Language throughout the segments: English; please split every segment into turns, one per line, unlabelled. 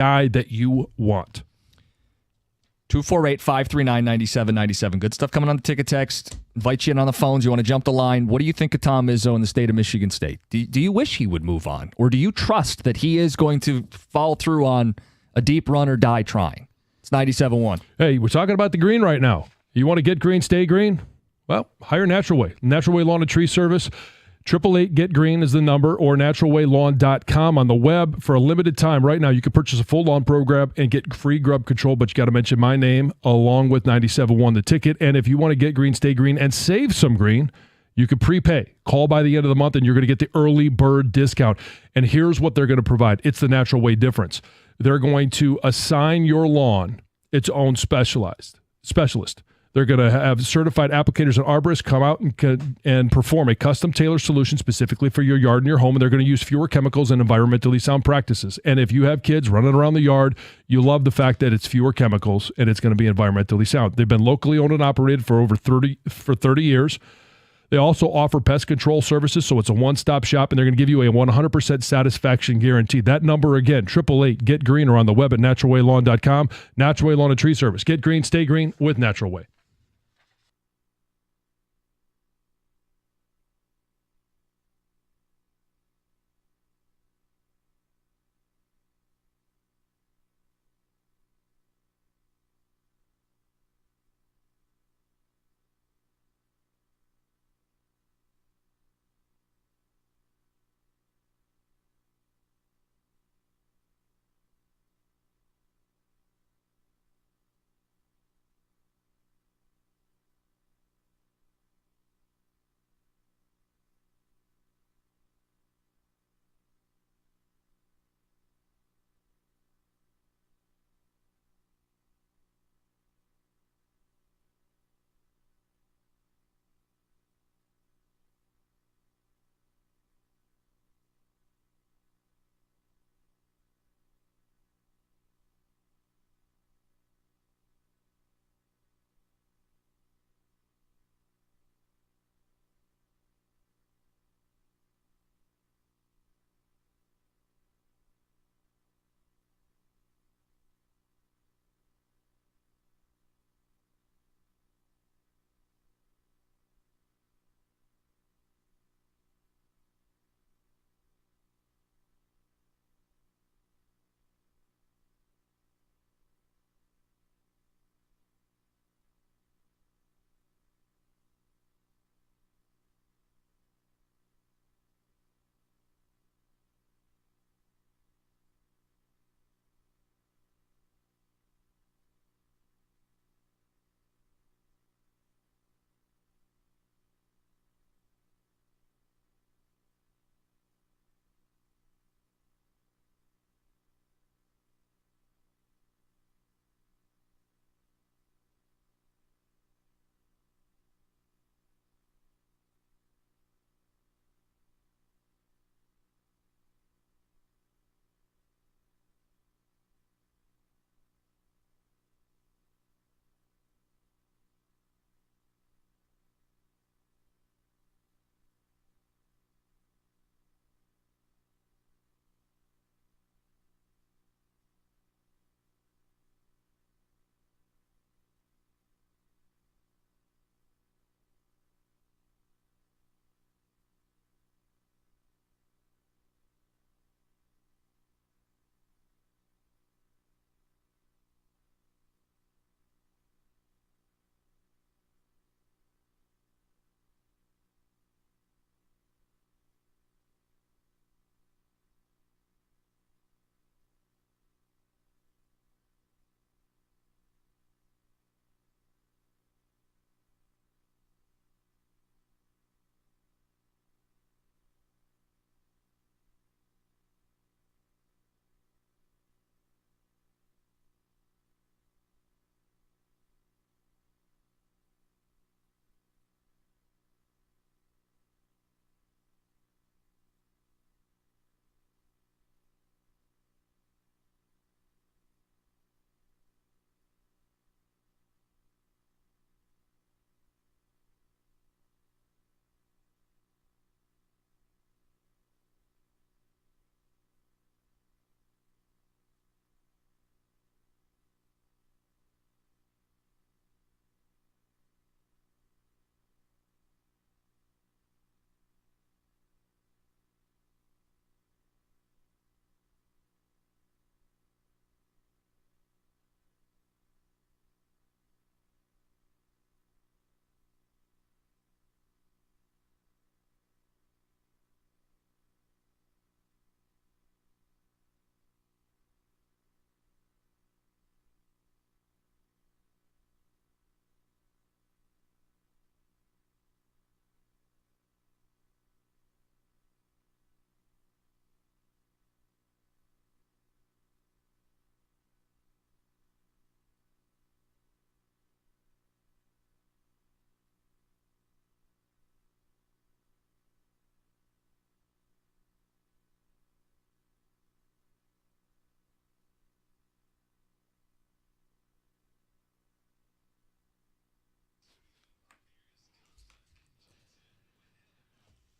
guy that you want.
248-539-9797. Good stuff coming on the ticket text. Invite you in on the phones. You want to jump the line. What do you think of Tom Izzo in the state of Michigan State? Do you wish he would move on? Or do you trust that he is going to follow through on a deep run or die trying? It's 97.1.
Hey, we're talking about the green right now. You want to get green, stay green? Well, hire Natural Way. Natural Way Lawn and Tree Service. 888-GET-GREEN is the number, or naturalwaylawn.com on the web. For a limited time right now, you can purchase a full lawn program and get free grub control, but you got to mention my name along with 97.1 the ticket. And if you want to get green, stay green, and save some green, you can prepay. Call by the end of the month, and you're going to get the early bird discount. And here's what they're going to provide. It's the Natural Way difference. They're going to assign your lawn its own specialist. They're going to have certified applicators and arborists come out and perform a custom tailored solution specifically for your yard and your home. And they're going to use fewer chemicals and environmentally sound practices. And if you have kids running around the yard, you love the fact that it's fewer chemicals and it's going to be environmentally sound. They've been locally owned and operated for over 30 years. They also offer pest control services, so it's a one-stop shop, and they're going to give you a 100% satisfaction guarantee. That number again, 888-GET-GREEN, or on the web at naturalwaylawn.com. Natural Way Lawn and Tree Service. Get green, stay green with Natural Way.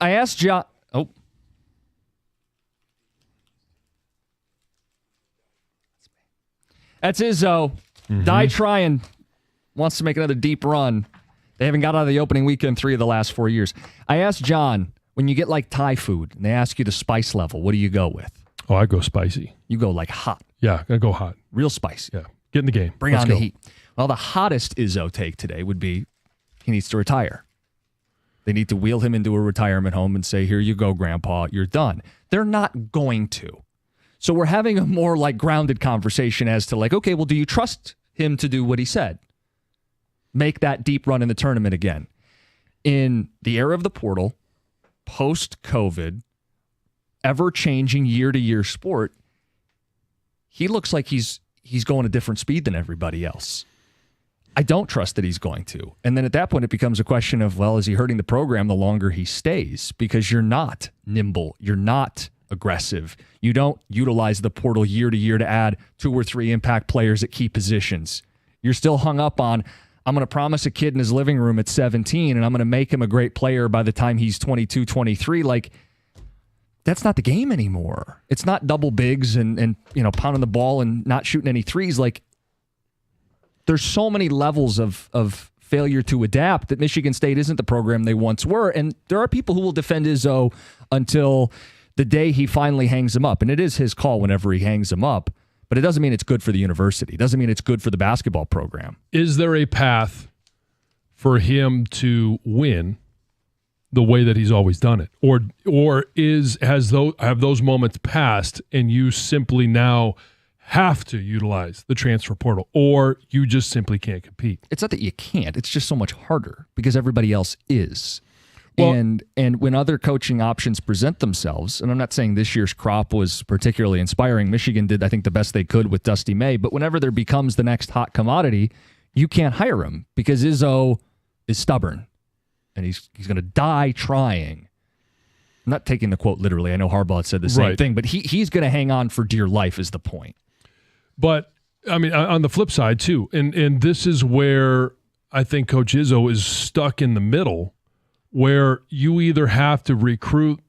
I asked John. Oh. That's Izzo. Die trying. Wants to make another deep run. They haven't got out of the opening weekend 3 of the last 4 years. I asked John, when you get like Thai food and they ask you the spice level, what do you go with?
Oh, I go spicy.
You go like hot.
Yeah, I go hot.
Real spicy.
Yeah, get in the game.
Bring on the heat. Well, the hottest Izzo take today would be he needs to retire. They need to wheel him into a retirement home and say, here you go, Grandpa, you're done. They're not going to. So we're having a more like grounded conversation as to like, okay, well, do you trust him to do what he said? Make that deep run in the tournament again. In the era of the portal, post-COVID, ever-changing year-to-year sport, he looks like he's going a different speed than everybody else. I don't trust that he's going to. And then at that point, it becomes a question of, well, is he hurting the program the longer he stays? Because you're not nimble. You're not aggressive. You don't utilize the portal year to year to add 2 or 3 impact players at key positions. You're still hung up on, I'm going to promise a kid in his living room at 17 and I'm going to make him a great player by the time he's 22, 23. Like, that's not the game anymore. It's not double bigs and pounding the ball and not shooting any threes. Like, there's so many levels of failure to adapt that Michigan State isn't the program they once were. And there are people who will defend Izzo until the day he finally hangs him up. And it is his call whenever he hangs him up. But it doesn't mean it's good for the university. It doesn't mean it's good for the basketball program.
Is there a path for him to win the way that he's always done it? Or have those moments passed and you simply now have to utilize the transfer portal, or you just simply can't compete?
It's not that you can't. It's just so much harder because everybody else is.
Well,
and when other coaching options present themselves, and I'm not saying this year's crop was particularly inspiring. Michigan did, I think, the best they could with Dusty May. But whenever there becomes the next hot commodity, you can't hire him because Izzo is stubborn. And he's going to die trying. I'm not taking the quote literally. I know Harbaugh had said the same thing. But he's going to hang on for dear life is the point.
But, I mean, on the flip side, too, and this is where I think Coach Izzo is stuck in the middle, where you either have to recruit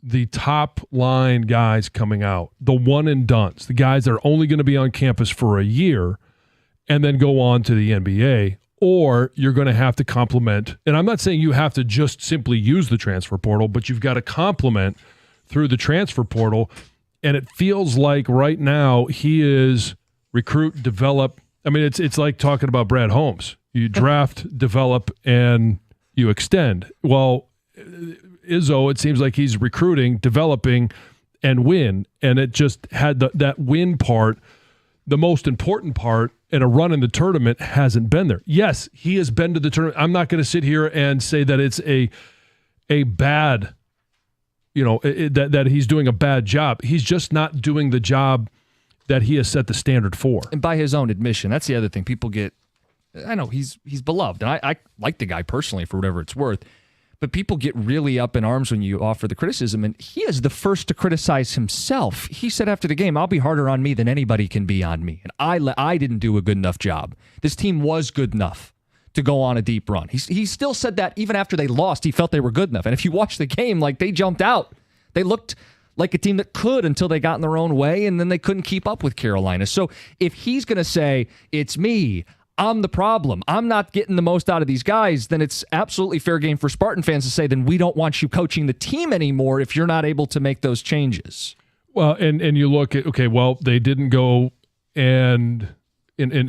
the top line guys coming out, the one and dones, the guys that are only going to be on campus for a year and then go on to the NBA, or you're going to have to complement. And I'm not saying you have to just simply use the transfer portal, but you've got to complement through the transfer portal. And it feels like right now he is recruit, develop. I mean, it's like talking about Brad Holmes. You draft, develop, and you extend. Well, Izzo, it seems like he's recruiting, developing, and win. And it just had that win part, the most important part, and a run in the tournament hasn't been there. Yes, he has been to the tournament. I'm not going to sit here and say that it's a bad, that he's doing a bad job. He's just not doing the job that he has set the standard for.
And by his own admission, that's the other thing. People get, I know he's beloved, and I like the guy personally for whatever it's worth, but people get really up in arms when you offer the criticism, and he is the first to criticize himself. He said after the game, I'll be harder on me than anybody can be on me, and I didn't do a good enough job. This team was good enough to go on a deep run. He still said that even after they lost, he felt they were good enough, and if you watch the game, like, they jumped out. They looked like a team that could until they got in their own way, and then they couldn't keep up with Carolina. So if he's going to say, it's me, I'm the problem, I'm not getting the most out of these guys, then it's absolutely fair game for Spartan fans to say, then we don't want you coaching the team anymore if you're not able to make those changes.
Well, and you look at, okay, well, they didn't go and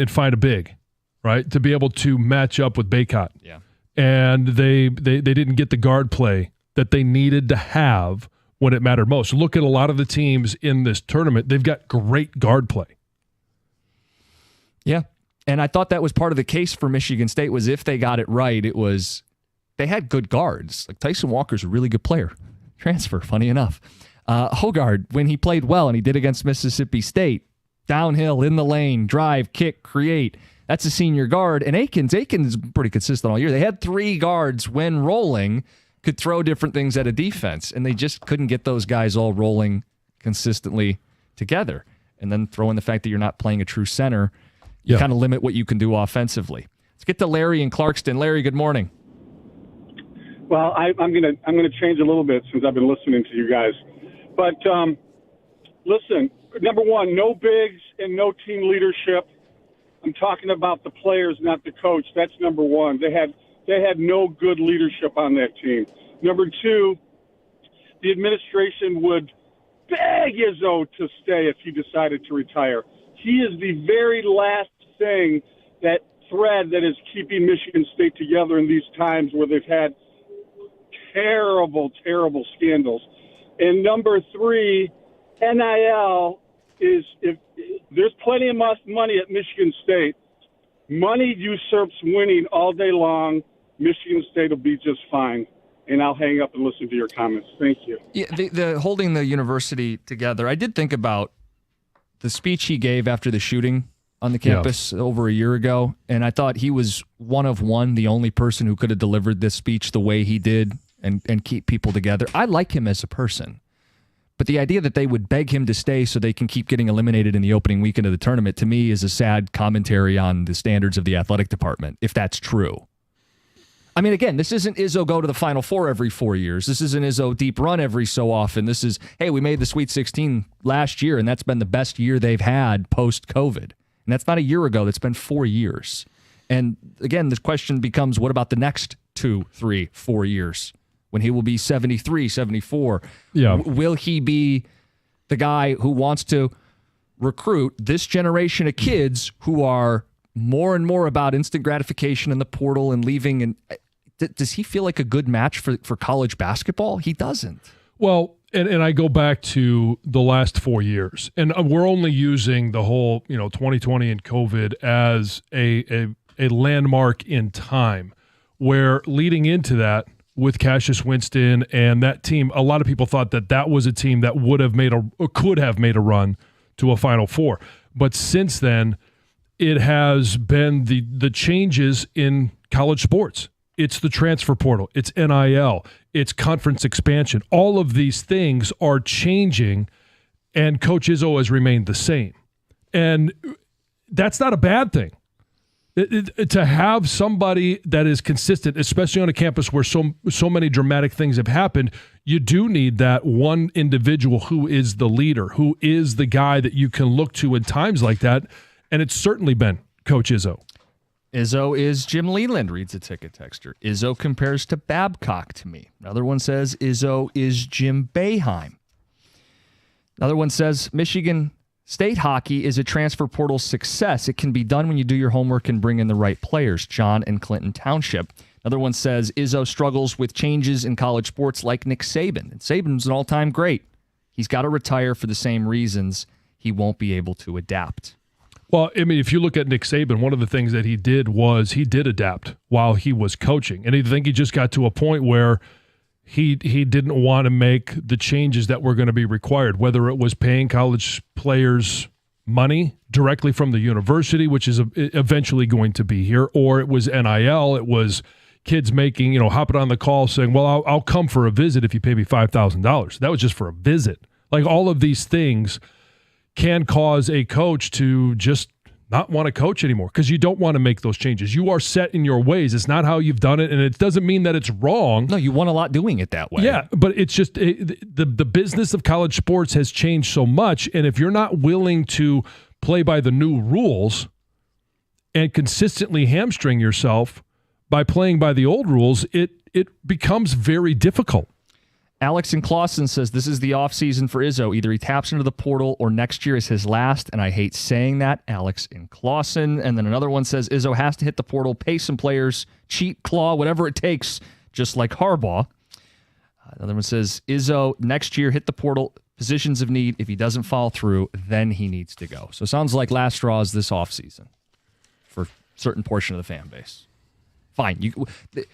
find a big, right, to be able to match up with Baycott.
Yeah.
And they didn't get the guard play that they needed to have when it mattered most. Look at a lot of the teams in this tournament. They've got great guard play.
Yeah. And I thought that was part of the case for Michigan State, was if they got it right, it was they had good guards. Like Tyson Walker's a really good player. Transfer, funny enough. Hogard, when he played well, and he did against Mississippi State, downhill, in the lane, drive, kick, create. That's a senior guard. And Aikens is pretty consistent all year. They had 3 guards when rolling, could throw different things at a defense, and they just couldn't get those guys all rolling consistently together. And then throw in the fact that you're not playing a true center, you kind of limit what you can do offensively. Let's get to Larry in Clarkston. Larry, good morning.
Well, I'm gonna change a little bit since I've been listening to you guys. But listen, number one, no bigs and no team leadership. I'm talking about the players, not the coach. That's number one. They had no good leadership on that team. Number two, the administration would beg Izzo to stay if he decided to retire. He is the very last thing, that thread that is keeping Michigan State together in these times where they've had terrible, terrible scandals. And number three, NIL is, if there's plenty of money at Michigan State. Money usurps winning all day long. Michigan State will be just fine. And I'll hang up and listen to your comments. Thank you.
Yeah, the holding the university together. I did think about the speech he gave after the shooting on the campus over a year ago, and I thought he was one of one, the only person who could have delivered this speech the way he did and keep people together. I like him as a person. But the idea that they would beg him to stay so they can keep getting eliminated in the opening weekend of the tournament, to me, is a sad commentary on the standards of the athletic department, if that's true. I mean, again, this isn't Izzo go to the Final Four every 4 years. This isn't Izzo deep run every so often. This is, hey, we made the Sweet 16 last year, and that's been the best year they've had post-COVID. And that's not a year ago. That's been 4 years. And again, the question becomes, what about the next 2, 3, 4 years when he will be 73, 74?
Yeah.
Will he be the guy who wants to recruit this generation of kids who are more and more about instant gratification in the portal and leaving? And does he feel like a good match for college basketball? He doesn't.
Well, and I go back to the last 4 years, and we're only using the whole 2020 and COVID as a landmark in time, where leading into that with Cassius Winston and that team, a lot of people thought that was a team that could have made a run to a Final Four. But since then, it has been the changes in college sports. It's the transfer portal. It's NIL. It's conference expansion. All of these things are changing, and Coach Izzo has remained the same. And that's not a bad thing. To have somebody that is consistent, especially on a campus where so many dramatic things have happened, you do need that one individual who is the leader, who is the guy that you can look to in times like that. And it's certainly been Coach Izzo.
Izzo is Jim Leland, reads a ticket texter. Izzo compares to Babcock to me. Another one says Izzo is Jim Boeheim. Another one says Michigan State hockey is a transfer portal success. It can be done when you do your homework and bring in the right players. John in Clinton Township. Another one says Izzo struggles with changes in college sports like Nick Saban. And Saban's an all-time great. He's got to retire for the same reasons. He won't be able to adapt.
Well, I mean, if you look at Nick Saban, one of the things that he did was he did adapt while he was coaching. And I think he just got to a point where he didn't want to make the changes that were going to be required, whether it was paying college players money directly from the university, which is eventually going to be here, or it was NIL. It was kids making, hopping on the call saying, well, I'll come for a visit if you pay me $5,000. That was just for a visit. Like, all of these things can cause a coach to just not want to coach anymore because you don't want to make those changes. You are set in your ways. It's not how you've done it, and it doesn't mean that it's wrong.
No, you won a lot doing it that way.
Yeah, but it's just the business of college sports has changed so much, and if you're not willing to play by the new rules and consistently hamstring yourself by playing by the old rules, it becomes very difficult.
Alex in Clawson says this is the offseason for Izzo. Either he taps into the portal or next year is his last, and I hate saying that. Alex in Clawson. And then another one says Izzo has to hit the portal, pay some players, cheat, claw, whatever it takes, just like Harbaugh. Another one says Izzo, next year, hit the portal, positions of need. If he doesn't follow through, then he needs to go. So it sounds like last straw is this offseason for a certain portion of the fan base. Fine. This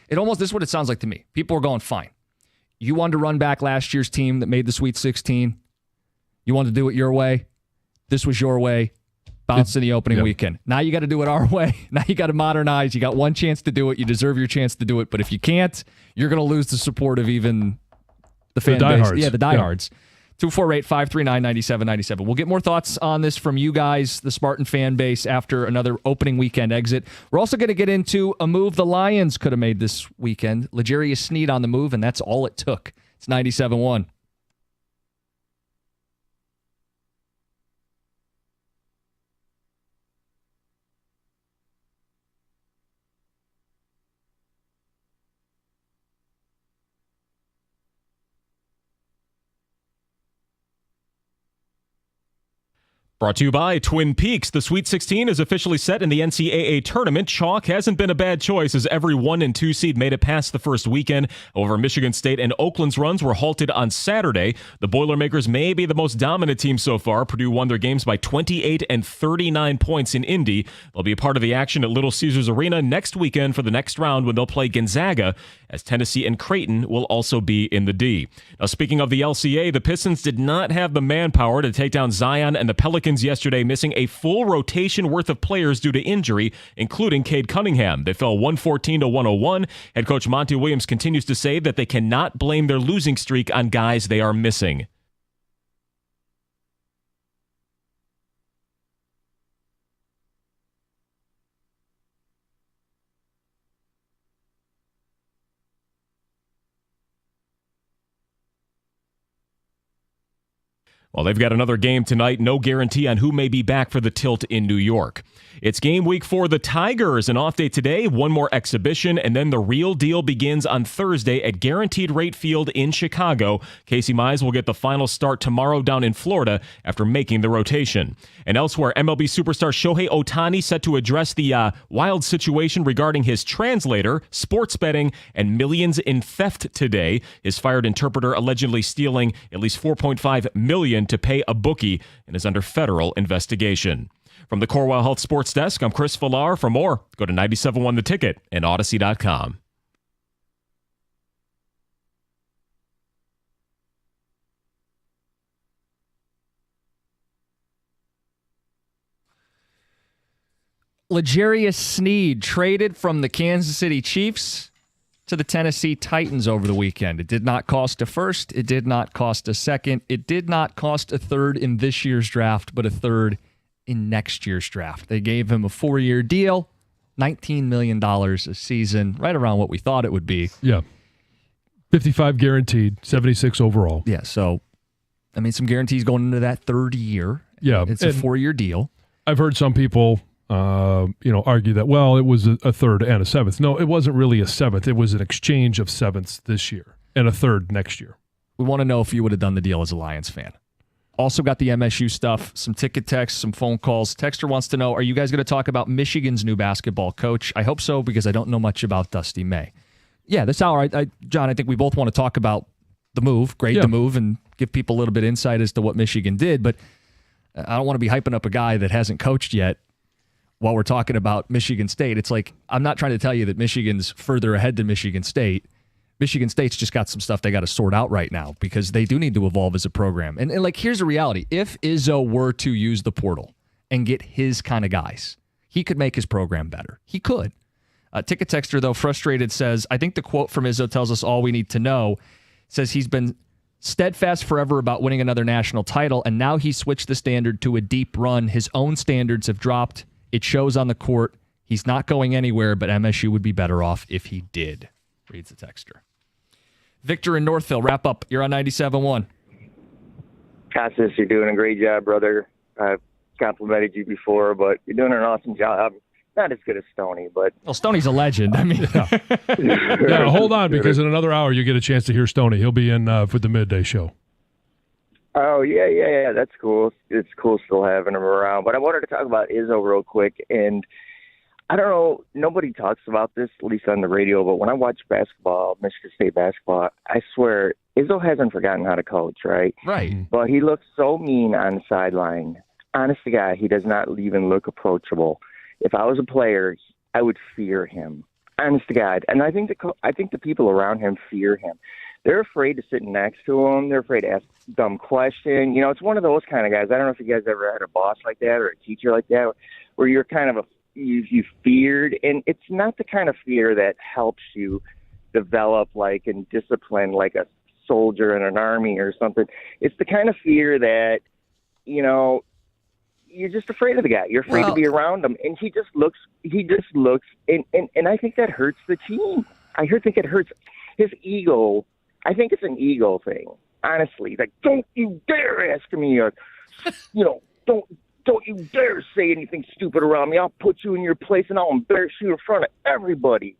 is what it sounds like to me. People are going, fine. You wanted to run back last year's team that made the Sweet 16. You wanted to do it your way. This was your way. Bounce in the opening weekend. Now you got to do it our way. Now you got to modernize. You got one chance to do it. You deserve your chance to do it. But if you can't, you're going to lose the support of even the fan base. Yeah, the diehards. 248-539-9797. We'll get more thoughts on this from you guys, the Spartan fan base, after another opening weekend exit. We're also going to get into a move the Lions could have made this weekend. Lerius Sneed on the move, and that's all it took. It's 97.1.
Brought to you by Twin Peaks. The Sweet 16 is officially set in the NCAA tournament. Chalk hasn't been a bad choice as every 1 and 2 seed made it past the first weekend. However, Michigan State and Oakland's runs were halted on Saturday. The Boilermakers may be the most dominant team so far. Purdue won their games by 28 and 39 points in Indy. They'll be a part of the action at Little Caesars Arena next weekend for the next round when they'll play Gonzaga, as Tennessee and Creighton will also be in the D. Now, speaking of the LCA, the Pistons did not have the manpower to take down Zion and the Pelicans yesterday, missing a full rotation worth of players due to injury, including Cade Cunningham. They fell 114 to 101. Head coach Monty Williams continues to say that they cannot blame their losing streak on guys they are missing. Well, they've got another game tonight. No guarantee on who may be back for the tilt in New York. It's game week for the Tigers. An off day today, one more exhibition, and then the real deal begins on Thursday at Guaranteed Rate Field in Chicago. Casey Mize will get the final start tomorrow down in Florida after making the rotation. And elsewhere, MLB superstar Shohei Ohtani set to address the wild situation regarding his translator, sports betting, and millions in theft today. His fired interpreter allegedly stealing at least $4.5 million to pay a bookie and is under federal investigation. From the Corewell Health Sports Desk, I'm Chris Villar. For more, go to 97.1 The Ticket and Odyssey.com.
Lerius Sneed traded from the Kansas City Chiefs to the Tennessee Titans over the weekend. It did not cost a first. It did not cost a second. It did not cost a third in this year's draft, but a third in next year's draft. They gave him a 4-year deal, $19 million a season, right around what we thought it would be.
Yeah. 55 guaranteed, 76 overall.
Yeah, so, I mean, some guarantees going into that third year.
Yeah.
It's a 4-year deal.
I've heard some people argue that, well, it was a third and a seventh. No, it wasn't really a seventh. It was an exchange of sevenths this year and a third next year.
We want to know if you would have done the deal as a Lions fan. Also got the MSU stuff, some ticket texts, some phone calls. Texter wants to know, are you guys going to talk about Michigan's new basketball coach? I hope so, because I don't know much about Dusty May. Yeah, this hour, John, I think we both want to talk about the move, the move, and give people a little bit of insight as to what Michigan did, but I don't want to be hyping up a guy that hasn't coached yet while we're talking about Michigan State. It's like, I'm not trying to tell you that Michigan's further ahead than Michigan State. Michigan State's just got some stuff they got to sort out right now because they do need to evolve as a program. And like, here's the reality. If Izzo were to use the portal and get his kind of guys, he could make his program better. He could. Ticket Texter, though, frustrated, says, I think the quote from Izzo tells us all we need to know. Says he's been steadfast forever about winning another national title, and now he switched the standard to a deep run. His own standards have dropped. It shows on the court. He's not going anywhere, but MSU would be better off if he did, reads the texter. Victor in Northville, wrap up. You're on 97.1.
Cassis, you're doing a great job, brother. I've complimented you before, but you're doing an awesome job. Not as good as Stoney, but...
Well, Stoney's a legend. I mean...
Yeah, hold on, because in another hour you get a chance to hear Stoney. He'll be in for the midday show.
Oh, yeah. That's cool. It's cool still having him around. But I wanted to talk about Izzo real quick. And I don't know, nobody talks about this, at least on the radio, but when I watch basketball, Michigan State basketball, I swear, Izzo hasn't forgotten how to coach, right?
Right.
But he looks so mean on the sideline. Honest to God, he does not even look approachable. If I was a player, I would fear him. Honest to God. And I think the people around him fear him. They're afraid to sit next to him. They're afraid to ask a dumb question. You know, it's one of those kind of guys. I don't know if you guys ever had a boss like that or a teacher like that where you're kind of you feared. And it's not the kind of fear that helps you develop and discipline like a soldier in an army or something. It's the kind of fear that, you're just afraid of the guy. You're afraid to be around him. And he just looks, and I think that hurts the team. I think it hurts his ego. I think it's an ego thing, honestly. Like, don't you dare ask me, don't you dare say anything stupid around me. I'll put you in your place and I'll embarrass you in front of everybody.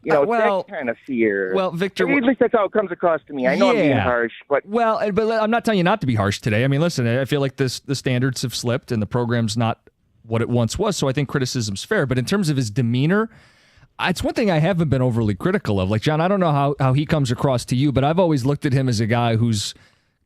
That kind of fear.
Well, Victor,
at least that's how it comes across to me. I know I'm being harsh, but
I'm not telling you not to be harsh today. I mean, listen, I feel like the standards have slipped and the program's not what it once was. So I think criticism's fair. But in terms of his demeanor, it's one thing I haven't been overly critical of. Like, John, I don't know how he comes across to you, but I've always looked at him as a guy who's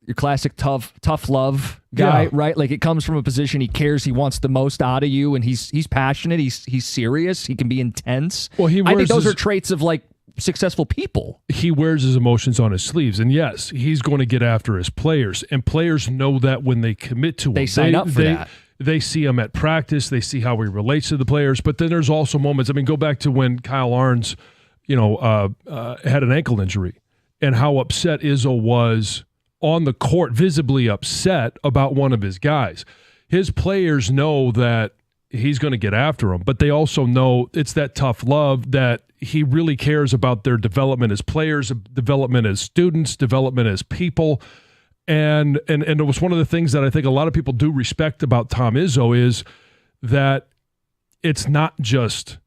your classic tough love guy, right? Like, it comes from a position he cares, he wants the most out of you, and he's passionate, he's serious, he can be intense.
Well,
I think those are traits of like successful people.
He wears his emotions on his sleeves, and yes, he's going to get after his players, and players know that when they commit to him.
They sign up for that.
They see him at practice, they see how he relates to the players, but then there's also moments, go back to when Kyle Arns, had an ankle injury, and how upset Izzo was on the court, visibly upset about one of his guys. His players know that he's going to get after them, but they also know it's that tough love, that he really cares about their development as players, development as students, development as people. And it was one of the things that I think a lot of people do respect about Tom Izzo is that it's not just,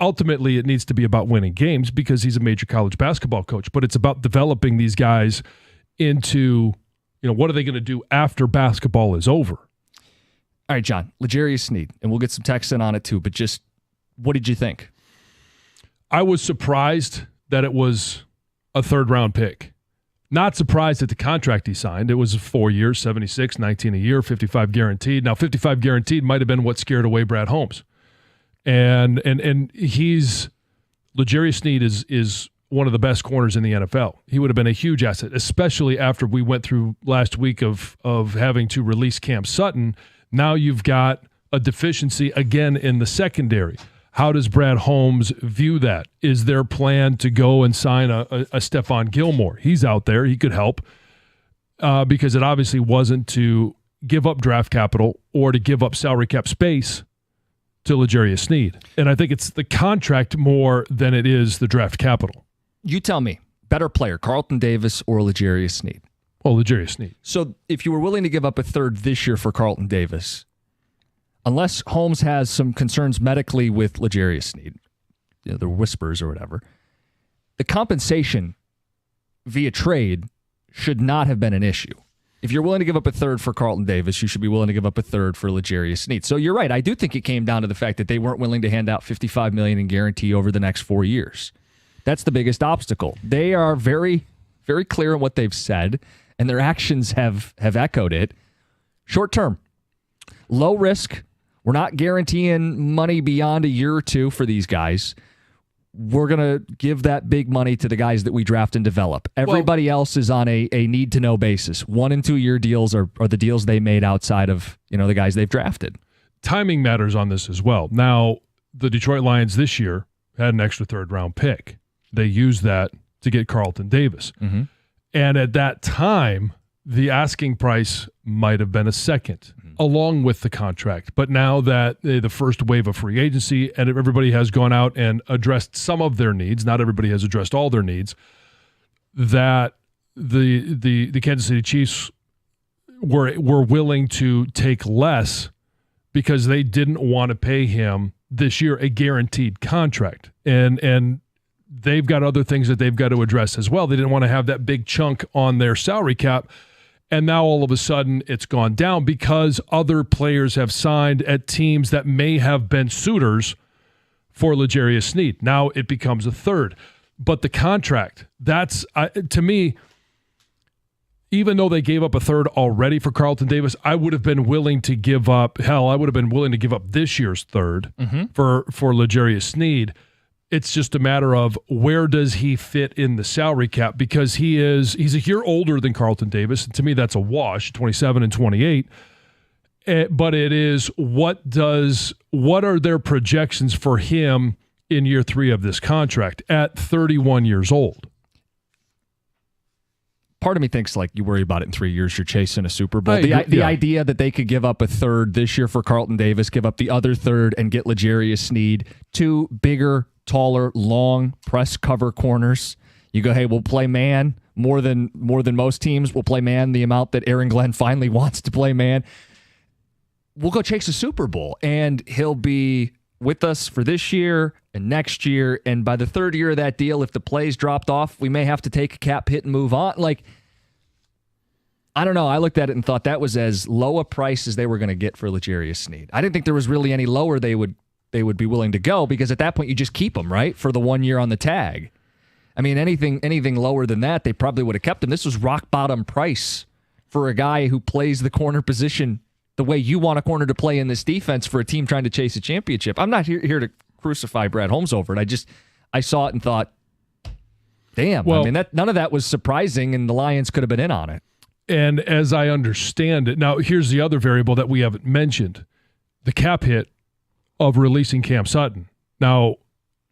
ultimately it needs to be about winning games because he's a major college basketball coach, but it's about developing these guys into, what are they going to do after basketball is over?
All right, John, Lerius Sneed, and we'll get some text in on it too, but just what did you think?
I was surprised that it was a third-round pick. Not surprised at the contract he signed. It was 4 years, 76, 19 a year, 55 guaranteed. Now, 55 guaranteed might have been what scared away Brad Holmes. And Lerius Sneed is one of the best corners in the NFL. He would have been a huge asset, especially after we went through last week of having to release Cam Sutton. Now you've got a deficiency again in the secondary. How does Brad Holmes view that? Is their plan to go and sign a Stephon Gilmore? He's out there. He could help because it obviously wasn't to give up draft capital or to give up salary cap space to Lerius Sneed. And I think it's the contract more than it is the draft capital.
You tell me, better player, Carlton Davis or Lerius Sneed?
Well, Lerius Sneed.
So if you were willing to give up a third this year for Carlton Davis, unless Holmes has some concerns medically with Lerius Sneed, the whispers or whatever, the compensation via trade should not have been an issue. If you're willing to give up a third for Carlton Davis, you should be willing to give up a third for Lerius Sneed. So you're right. I do think it came down to the fact that they weren't willing to hand out $55 million in guarantee over the next 4 years. That's the biggest obstacle. They are very, very clear on what they've said, and their actions have echoed it. Short term, low risk. We're not guaranteeing money beyond a year or two for these guys. We're going to give that big money to the guys that we draft and develop. Everybody else is on a need-to-know basis. 1 and 2 year deals are the deals they made outside of the guys they've drafted.
Timing matters on this as well. Now, the Detroit Lions this year had an extra third-round pick. They used that to get Carlton Davis. Mm-hmm. And at that time, the asking price might have been a second, along with the contract. But now that the first wave of free agency and everybody has gone out and addressed some of their needs, not everybody has addressed all their needs, that the Kansas City Chiefs were willing to take less because they didn't want to pay him this year a guaranteed contract. And they've got other things that they've got to address as well. They didn't want to have that big chunk on their salary cap. And now all of a sudden it's gone down because other players have signed at teams that may have been suitors for Lerius Sneed. Now it becomes a third. But the contract, that's, to me, even though they gave up a third already for Carlton Davis, I would have been willing to give up, I would have been willing to give up this year's third for Lerius Sneed. It's just a matter of where does he fit in the salary cap, because he's a year older than Carlton Davis. And to me, that's a wash, 27 and 28. But it is what are their projections for him in year 3 of this contract at 31 years old?
Part of me thinks like you worry about it in 3 years, you're chasing a Super Bowl.
I
The
agree, yeah.
idea that they could give up a third this year for Carlton Davis, give up the other third and get Lerius Sneed, 2 bigger, taller, long press cover corners. You go, hey, we'll play man more than most teams. We'll play man the amount that Aaron Glenn finally wants to play man. We'll go chase a Super Bowl, and he'll be with us for this year and next year. And by the third year of that deal, if the plays dropped off, we may have to take a cap hit and move on. Like, I don't know. I looked at it and thought that was as low a price as they were going to get for Lerius Sneed. I didn't think there was really any lower they would be willing to go, because at that point you just keep them, right, for the 1 year on the tag. I mean, anything lower than that, they probably would have kept him. This was rock bottom price for a guy who plays the corner position the way you want a corner to play in this defense for a team trying to chase a championship. I'm not here to crucify Brad Holmes over it. I saw it and thought, damn.
Well,
I mean, none of that was surprising, and the Lions could have been in on it.
And as I understand it, now here's the other variable that we haven't mentioned, the cap hit of releasing Cam Sutton. Now,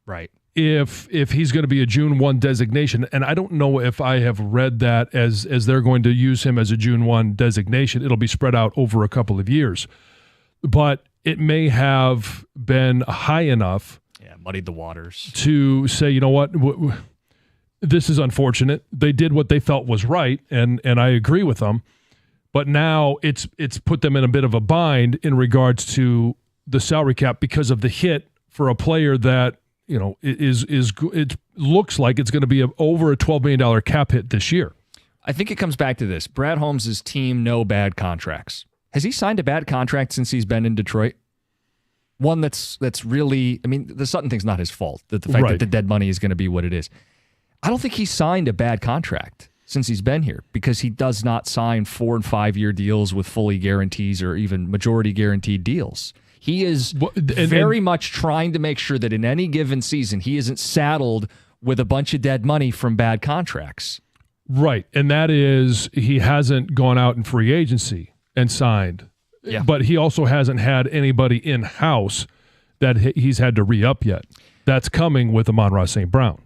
right.
If he's going to be a June 1 designation, and I don't know if I have read that as they're going to use him as a June 1 designation, it'll be spread out over a couple of years. But it may have been high enough.
Yeah, muddied the waters.
To say, you know what, this is unfortunate. They did what they felt was right, and I agree with them. But now it's put them in a bit of a bind in regards to the salary cap because of the hit for a player that, you know, it looks like it's going to be over a $12 million cap hit this year.
I think it comes back to this. Brad Holmes' team, no bad contracts. Has he signed a bad contract since he's been in Detroit? One that's really, I mean, the Sutton thing's not his fault. The fact that the dead money is going to be what it is. I don't think he's signed a bad contract since he's been here, because he does not sign 4 and 5 year deals with fully guarantees or even majority guaranteed deals. He is very much trying to make sure that in any given season, he isn't saddled with a bunch of dead money from bad contracts.
Right. And that is, he hasn't gone out in free agency and signed.
Yeah.
But he also hasn't had anybody in-house that he's had to re-up yet. That's coming with Amon-Ra St. Brown.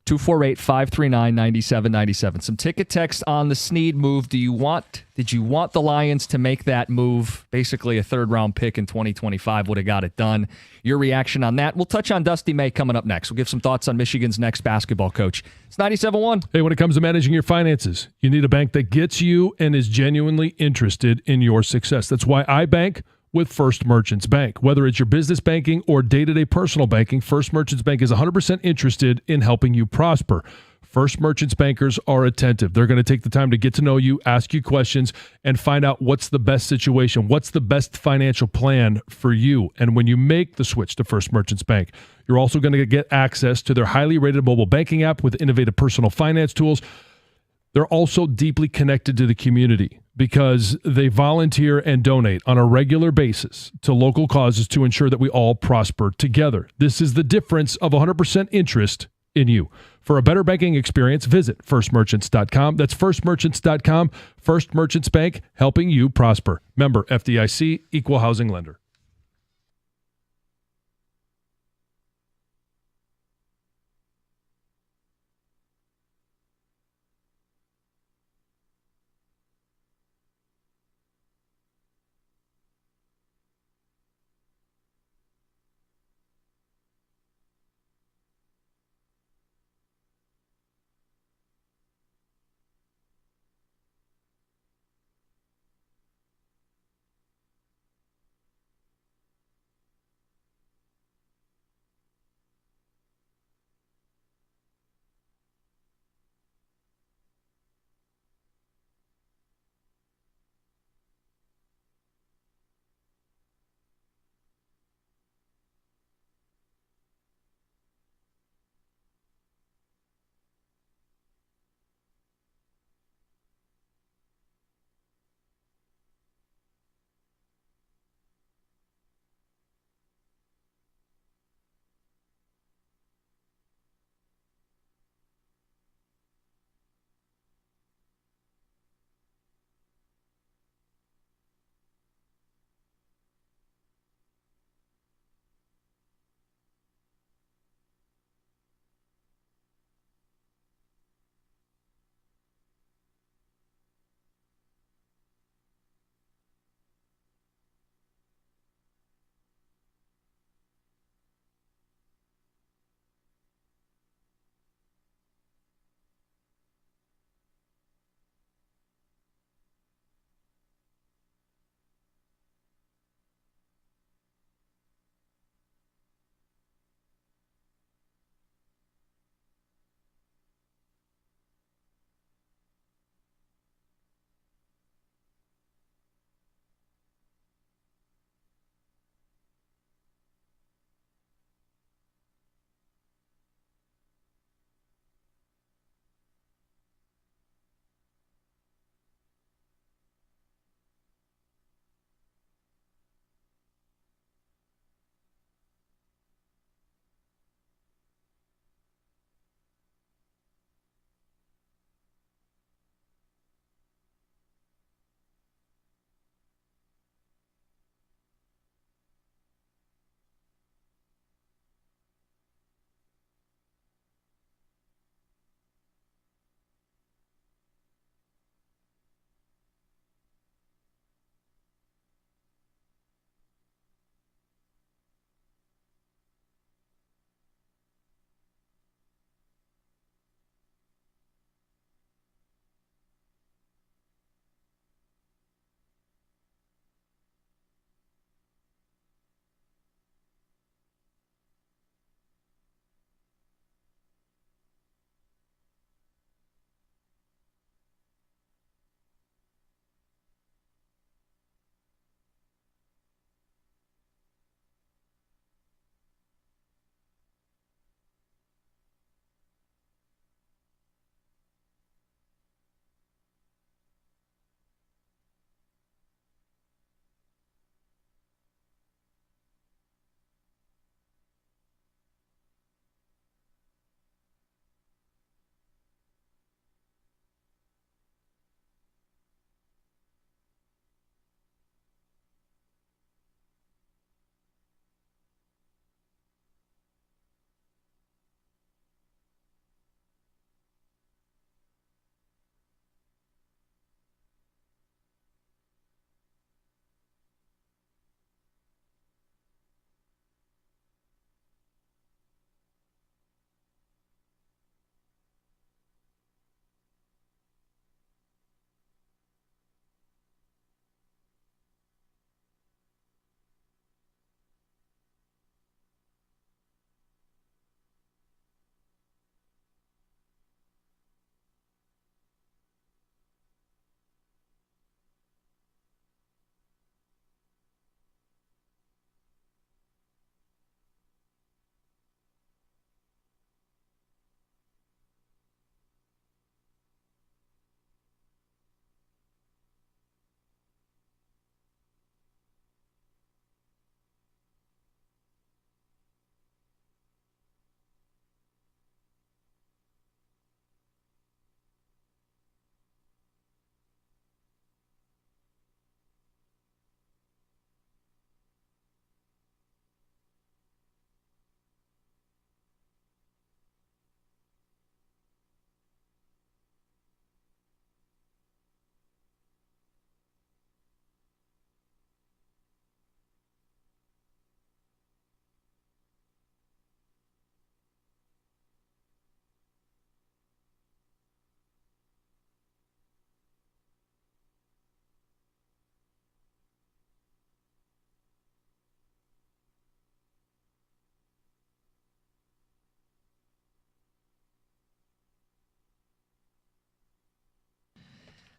248-539-9797. Some ticket text on the Sneed move. Did you want the Lions to make that move? Basically a third-round pick in 2025 would have got it done. Your reaction on that. We'll touch on Dusty May coming up next. We'll give some thoughts on Michigan's next basketball coach. It's 97.1.
Hey, when it comes to managing your finances, you need a bank that gets you and is genuinely interested in your success. That's why I bank with First Merchants Bank. Whether it's your business banking or day-to-day personal banking, First Merchants Bank is 100% interested in helping you prosper. First Merchants bankers are attentive. They're going to take the time to get to know you, ask you questions, and find out what's the best situation, what's the best financial plan for you. And when you make the switch to First Merchants Bank, you're also going to get access to their highly rated mobile banking app with innovative personal finance tools. They're also deeply connected to the community because they volunteer and donate on a regular basis to local causes to ensure that we all prosper together. This is the difference of 100% interest in you. For a better banking experience, visit firstmerchants.com. That's firstmerchants.com. First Merchants Bank, helping you prosper. Member FDIC, Equal Housing Lender.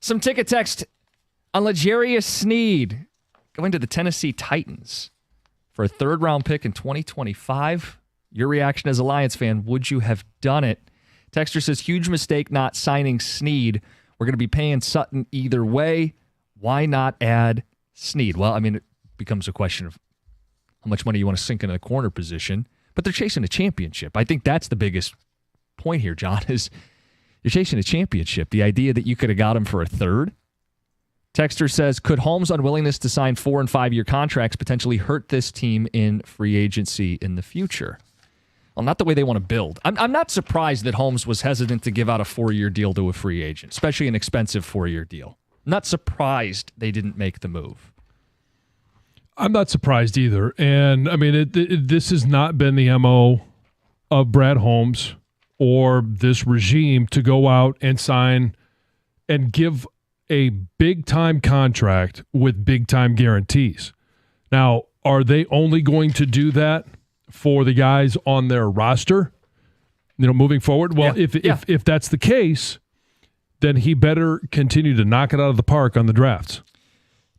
Some ticket text on Lerius Sneed going to the Tennessee Titans for a third-round pick in 2025. Your reaction as a Lions fan, would you have done it? Texter says, huge mistake not signing Sneed. We're going to be paying Sutton either way. Why not add Sneed? Well, I mean, it becomes a question of how much money you want to sink into the corner position, but they're chasing a championship. I think that's the biggest point here, John, is you're chasing a championship. The idea that you could have got him for a third. Texter says, could Holmes' unwillingness to sign 4- and 5-year contracts potentially hurt this team in free agency in the future? Well, not the way they want to build. I'm not surprised that Holmes was hesitant to give out a 4-year deal to a free agent, especially an expensive 4-year deal. Not surprised they didn't make the move.
I'm not surprised either. And, I mean, this has not been the MO of Brad Holmes or this regime to go out and sign and give a big-time contract with big-time guarantees. Now, are they only going to do that for the guys on their roster, moving forward? Well, if that's the case, then he better continue to knock it out of the park on the drafts.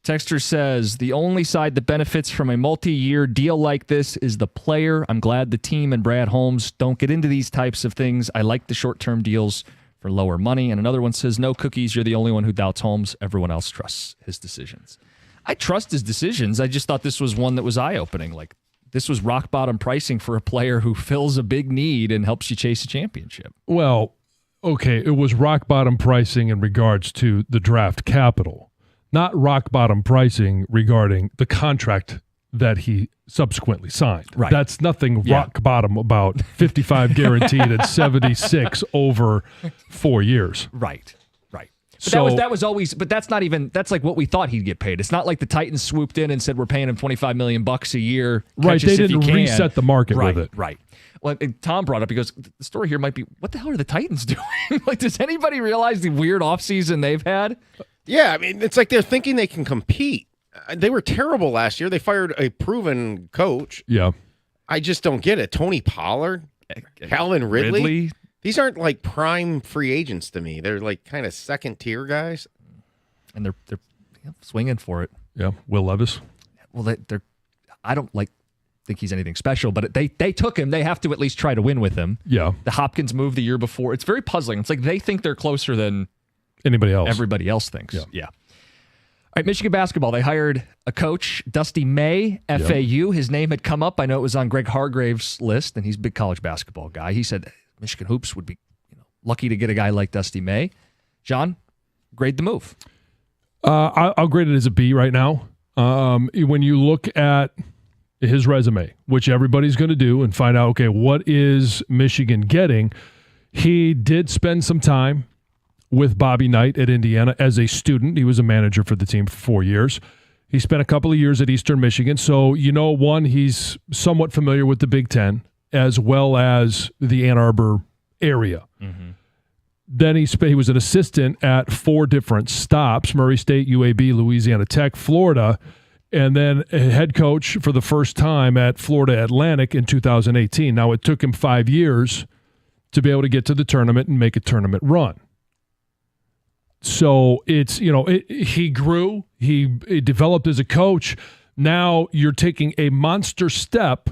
Texter says, the only side that benefits from a multi-year deal like this is the player. I'm glad the team and Brad Holmes don't get into these types of things. I like the short-term deals for lower money. And another one says, no cookies. You're the only one who doubts Holmes. Everyone else trusts his decisions. I trust his decisions. I just thought this was one that was eye-opening. Like, this was rock-bottom pricing for a player who fills a big need and helps you chase a championship.
Well, okay, it was rock-bottom pricing in regards to the draft capital, not rock-bottom pricing regarding the contract that he subsequently signed.
Right.
That's nothing rock-bottom about 55 guaranteed and 76 over 4 years.
Right. But that was always, but that's not even, that's like what we thought he'd get paid. It's not like the Titans swooped in and said, we're paying him $25 million a year.
Right. They didn't reset the market with it.
Right. Well, and Tom brought up, he goes, the story here might be, what the hell are the Titans doing? Like, does anybody realize the weird offseason they've had?
Yeah. I mean, it's like they're thinking they can compete. They were terrible last year. They fired a proven coach.
Yeah.
I just don't get it. Tony Pollard, Calvin Ridley. These aren't like prime free agents to me. They're like kind of second tier guys,
and they're swinging for it.
Yeah, Will Levis.
Well, they're. I don't think he's anything special, but they took him. They have to at least try to win with him.
Yeah.
The Hopkins move the year before. It's very puzzling. It's like they think they're closer than
anybody else.
Everybody else thinks.
Yeah.
All right, Michigan basketball. They hired a coach, Dusty May, FAU. His name had come up. I know it was on Greg Hargrave's list, and he's a big college basketball guy. He said Michigan hoops would be lucky to get a guy like Dusty May. John, grade the move.
I'll grade it as a B right now. When you look at his resume, which everybody's going to do, and find out, okay, what is Michigan getting? He did spend some time with Bobby Knight at Indiana as a student. He was a manager for the team for 4 years. He spent a couple of years at Eastern Michigan. So, one, he's somewhat familiar with the Big Ten as well as the Ann Arbor area. Mm-hmm. Then he was an assistant at 4 different stops: Murray State, UAB, Louisiana Tech, Florida, and then a head coach for the first time at Florida Atlantic in 2018. Now, it took him 5 years to be able to get to the tournament and make a tournament run. So it's, he grew, he developed as a coach. Now you're taking a monster step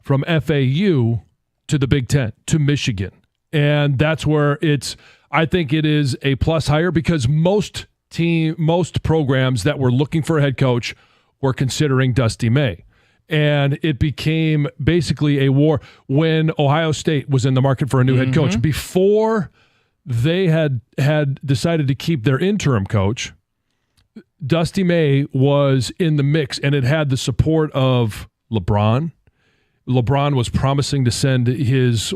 from FAU to the Big Ten, to Michigan. And that's where I think it is a plus hire, because most programs that were looking for a head coach were considering Dusty May. And it became basically a war when Ohio State was in the market for a new head coach. Before they had decided to keep their interim coach, Dusty May was in the mix, and it had the support of LeBron. LeBron was promising to send his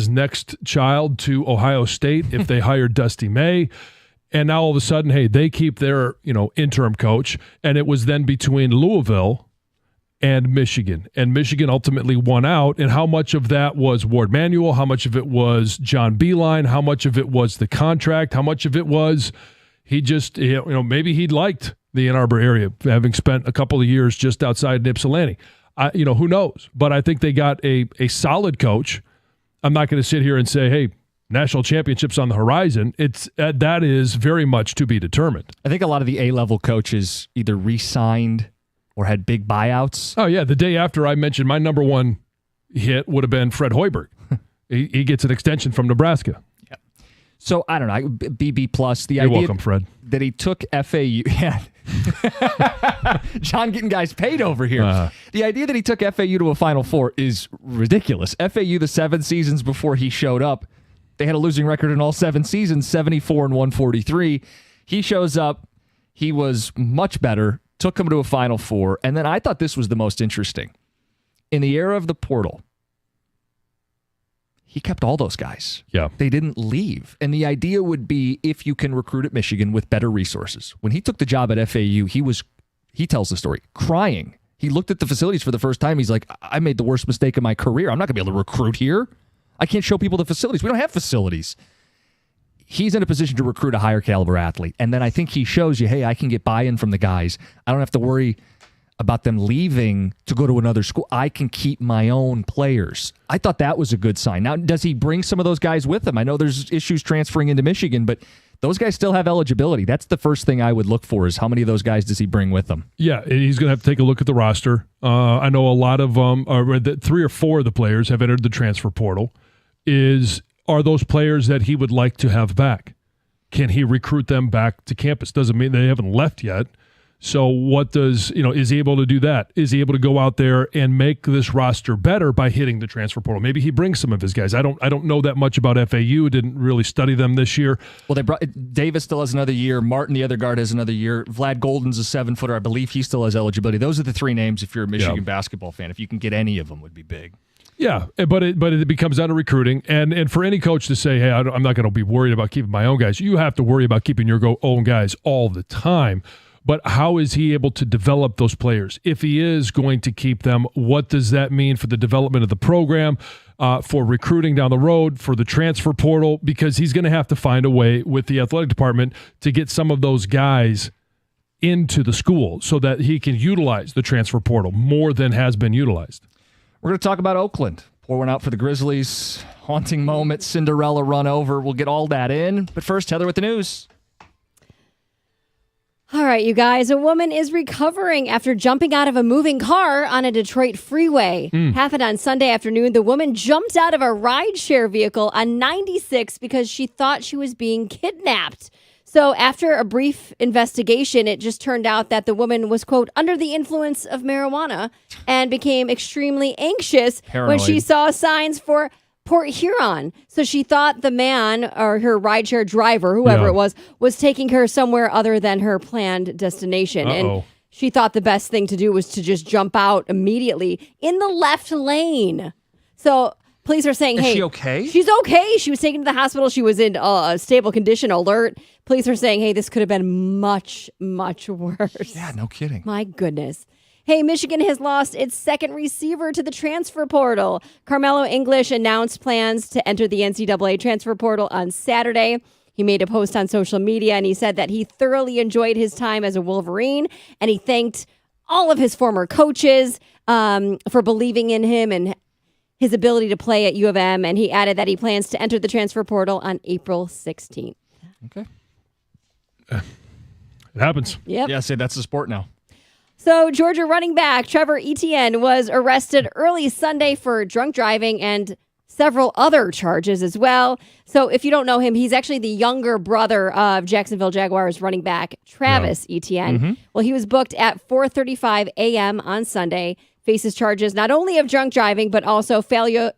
next child to Ohio State if they hired Dusty May. And now all of a sudden, hey, they keep their interim coach, and it was then between Louisville and Michigan. And Michigan ultimately won out. And how much of that was Ward Manuel? How much of it was John Beilein? How much of it was the contract? How much of it was he just, maybe he liked the Ann Arbor area, having spent a couple of years just outside Ypsilanti. Who knows? But I think they got a solid coach. I'm not going to sit here and say, hey, national championships on the horizon, that is very much to be determined.
I think a lot of the A-level coaches either re-signed or had big buyouts.
Oh, yeah. The day after I mentioned my number one hit would have been Fred Hoiberg. He gets an extension from Nebraska.
Yeah. So, I don't know. BB+.
You're welcome, Fred.
That he took FAU. Yeah. John getting guys paid over here. The idea that he took FAU to a Final Four is ridiculous. FAU, the 7 seasons before he showed up, they had a losing record in all 7 seasons, 74 and 143. He shows up. He was much better, took him to a Final Four. And then I thought this was the most interesting. In the era of the portal, he kept all those guys.
Yeah.
They didn't leave. And the idea would be if you can recruit at Michigan with better resources. When he took the job at FAU, he tells the story, crying. He looked at the facilities for the first time. He's like, I made the worst mistake of my career. I'm not going to be able to recruit here. I can't show people the facilities. We don't have facilities. He's in a position to recruit a higher caliber athlete. And then I think he shows you, hey, I can get buy-in from the guys. I don't have to worry about them leaving to go to another school. I can keep my own players. I thought that was a good sign. Now, does he bring some of those guys with him? I know there's issues transferring into Michigan, but those guys still have eligibility. That's the first thing I would look for is how many of those guys does he bring with him?
Yeah, he's going to have to take a look at the roster. I know a lot of 3 or 4 of the players have entered the transfer portal. Are those players that he would like to have back? Can he recruit them back to campus? Doesn't mean they haven't left yet. So what does, is he able to do that? Is he able to go out there and make this roster better by hitting the transfer portal? Maybe he brings some of his guys. I don't know that much about FAU. Didn't really study them this year.
Well, they brought Davis still has another year. Martin, the other guard, has another year. Vlad Golden's a 7-footer. I believe he still has eligibility. Those are the 3 names if you're a Michigan basketball fan. If you can get any of them, would be big.
Yeah, but it becomes down to recruiting. And for any coach to say, hey, I'm not going to be worried about keeping my own guys, you have to worry about keeping your own guys all the time. But how is he able to develop those players? If he is going to keep them, what does that mean for the development of the program, for recruiting down the road, for the transfer portal? Because he's going to have to find a way with the athletic department to get some of those guys into the school so that he can utilize the transfer portal more than has been utilized.
We're going to talk about Oakland. Pour one out for the Grizzlies. Haunting moment, Cinderella run over. We'll get all that in. But first, Heather with the news.
All right, you guys. A woman is recovering after jumping out of a moving car on a Detroit freeway. Happened on Sunday afternoon. The woman jumped out of a rideshare vehicle on 96 because she thought she was being kidnapped. So after a brief investigation, it just turned out that the woman was, quote, under the influence of marijuana and became extremely anxious when she saw signs for Port Huron. So she thought the man or her rideshare driver, whoever it was taking her somewhere other than her planned destination. And she thought the best thing to do was to just jump out immediately in the left lane. So police are saying, hey,
is she okay?
She's okay. She was taken to the hospital. She was in a stable condition alert. Police are saying, hey, this could have been much, much worse.
Yeah, no kidding.
My goodness. Hey, Michigan has lost its second receiver to the transfer portal. Carmelo English announced plans to enter the NCAA transfer portal on Saturday. He made a post on social media, and he said that he thoroughly enjoyed his time as a Wolverine, and he thanked all of his former coaches for believing in him and his ability to play at U of M, and he added that he plans to enter the transfer portal on April 16th.
Okay.
It happens.
Yep.
Yeah, say that's the sport now.
So Georgia running back Trevor Etienne was arrested early Sunday for drunk driving and several other charges as well. So if you don't know him, he's actually the younger brother of Jacksonville Jaguars running back Travis Etienne. Well, he was booked at 4:35 a.m. on Sunday, faces charges not only of drunk driving, but also failure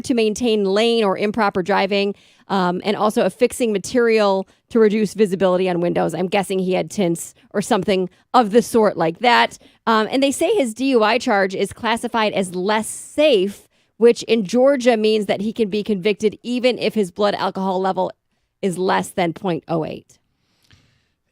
to maintain lane or improper driving, and also affixing material to reduce visibility on windows. I'm guessing he had tints or something of the sort like that. And they say his DUI charge is classified as less safe, which in Georgia means that he can be convicted even if his blood alcohol level is less than 0.08.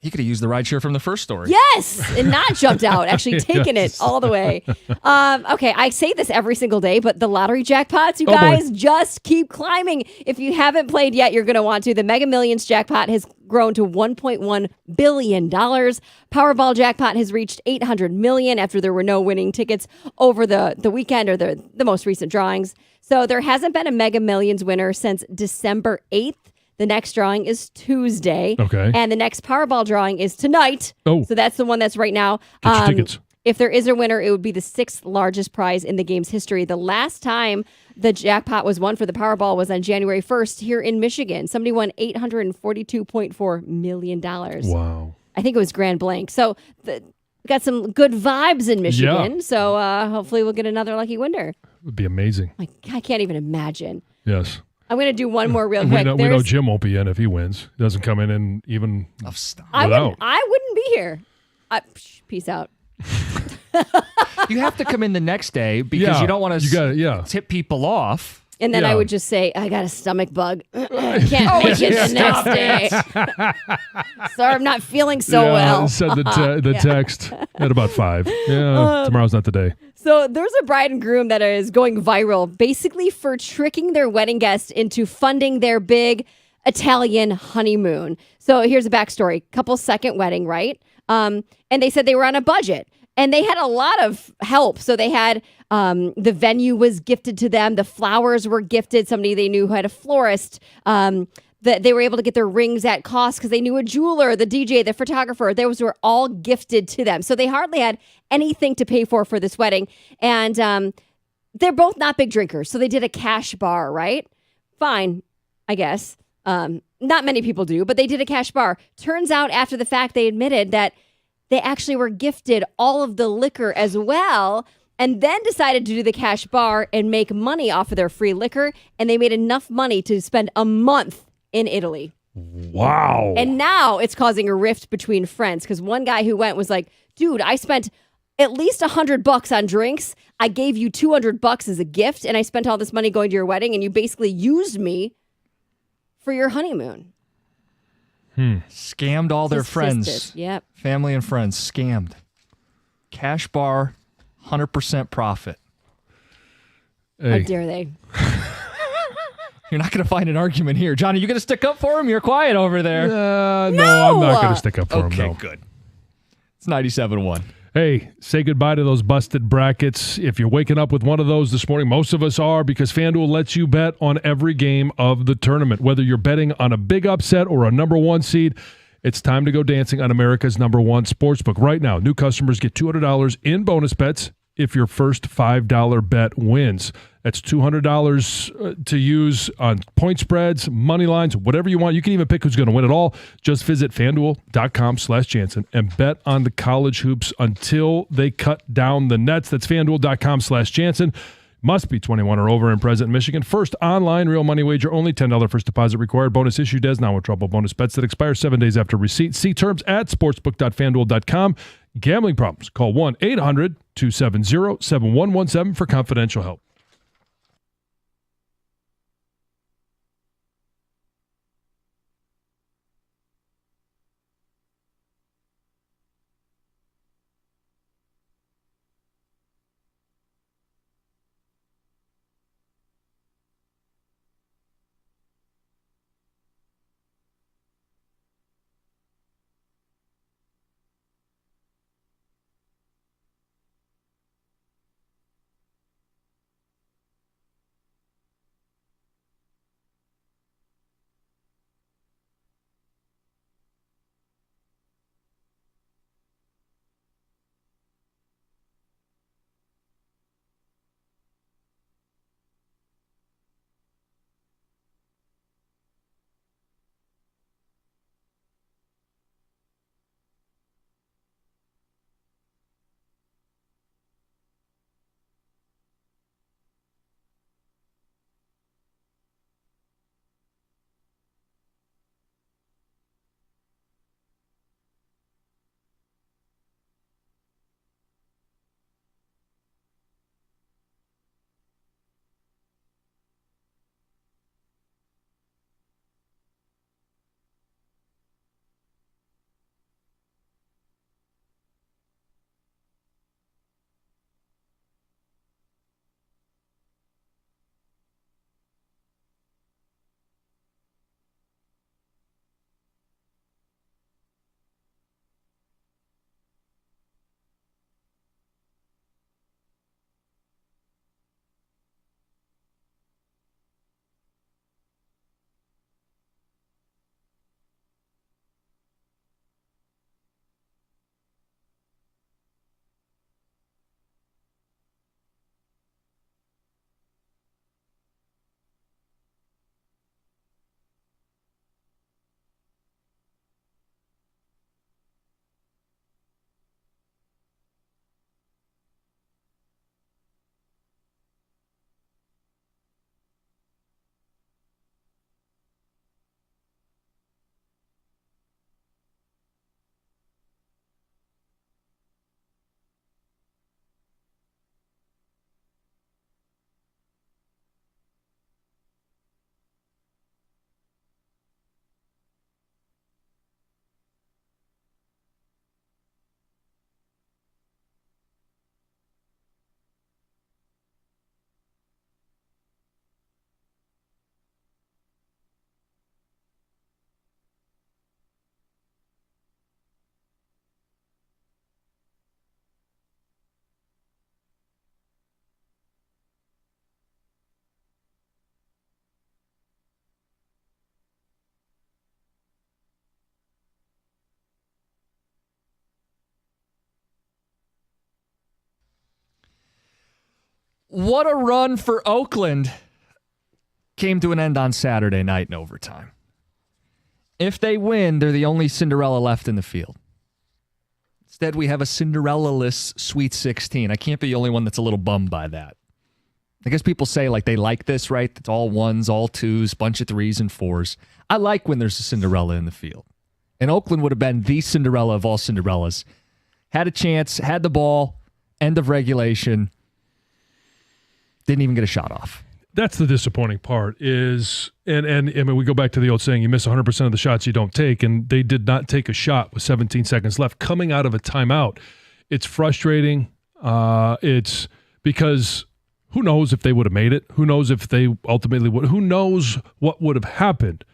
He could have used the rideshare from the first story.
Yes, and not jumped out, actually taken it all the way. Okay, I say this every single day, but the lottery jackpots, you guys, just keep climbing. If you haven't played yet, you're going to want to. The Mega Millions jackpot has grown to $1.1 billion. Powerball jackpot has reached $800 million after there were no winning tickets over the weekend or the most recent drawings. So there hasn't been a Mega Millions winner since December 8th. The next drawing is Tuesday.
Okay.
And the next Powerball drawing is tonight.
Oh.
So that's the one that's right now.
Get your tickets.
If there is a winner, it would be the 6th largest prize in the game's history. The last time the jackpot was won for the Powerball was on January 1st here in Michigan. Somebody won $842.4 million.
Wow.
I think it was Grand Blanc. So got some good vibes in Michigan.
Yeah.
So hopefully we'll get another lucky winner.
It would be amazing.
Like, I can't even imagine.
Yes.
I'm going to do one more real quick.
We know Jim won't be in if he wins. He doesn't come in and even without.
I wouldn't be here. Peace out.
You have to come in the next day because you don't want to tip people off.
And then I would just say, I got a stomach bug. I can't make it the next day. Sorry, I'm not feeling so well.
Send the text at about 5. Yeah, tomorrow's not the day.
So there's a bride and groom that is going viral basically for tricking their wedding guests into funding their big Italian honeymoon. So here's a backstory. Couple's second wedding, right? And they said they were on a budget. And they had a lot of help. So they had the venue was gifted to them. The flowers were gifted. Somebody they knew who had a florist. That they were able to get their rings at cost because they knew a jeweler, the DJ, the photographer. Those were all gifted to them. So they hardly had anything to pay for this wedding. And they're both not big drinkers. So they did a cash bar, right? Fine, I guess. Not many people do, but they did a cash bar. Turns out after the fact, they admitted that they actually were gifted all of the liquor as well, and then decided to do the cash bar and make money off of their free liquor. And they made enough money to spend a month in Italy.
Wow.
And now it's causing a rift between friends because one guy who went was like, dude, I spent at least $100 on drinks. I gave you $200 as a gift, and I spent all this money going to your wedding, and you basically used me for your honeymoon.
Scammed all their friends.
Yep.
Family and friends scammed. Cash bar, 100% profit.
Hey.
How dare they?
You're not going to find an argument here. John, are you going to stick up for him? You're quiet over there.
No, I'm not going to stick up for him.
Okay,
No.
good. It's 97.1.
Hey, say goodbye to those busted brackets. If you're waking up with one of those this morning, most of us are, because FanDuel lets you bet on every game of the tournament. Whether you're betting on a big upset or a number one seed, it's time to go dancing on America's number one sportsbook. Right now, new customers get $200 in bonus bets if your first $5 bet wins. That's $200 to use on point spreads, money lines, whatever you want. You can even pick who's going to win it all. Just visit FanDuel.com/Jansen and bet on the college hoops until they cut down the nets. That's FanDuel.com/Jansen. Must be 21 or over and present in Michigan. First online real money wager only. $10 first deposit required. Bonus issued as now with trouble. Bonus bets that expire 7 days after receipt. See terms at sportsbook.fanduel.com. Gambling problems? Call 1-800-270-7117 for confidential help.
What a run for Oakland came to an end on Saturday night in overtime. If they win, they're the only Cinderella left in the field. Instead, we have a Cinderella-less Sweet 16. I can't be the only one that's a little bummed by that. I guess people say like they like this, right? It's all ones, all twos, bunch of threes and fours. I like when there's a Cinderella in the field. And Oakland would have been the Cinderella of all Cinderellas. Had a chance, had the ball, end of regulation. Didn't even get a shot off.
That's the disappointing part is, and I mean, we go back to the old saying, you miss 100% of the shots you don't take, and they did not take a shot with 17 seconds left coming out of a timeout. It's frustrating. It's because who knows if they would have made it? Who knows if they ultimately would? Who knows what would have happened?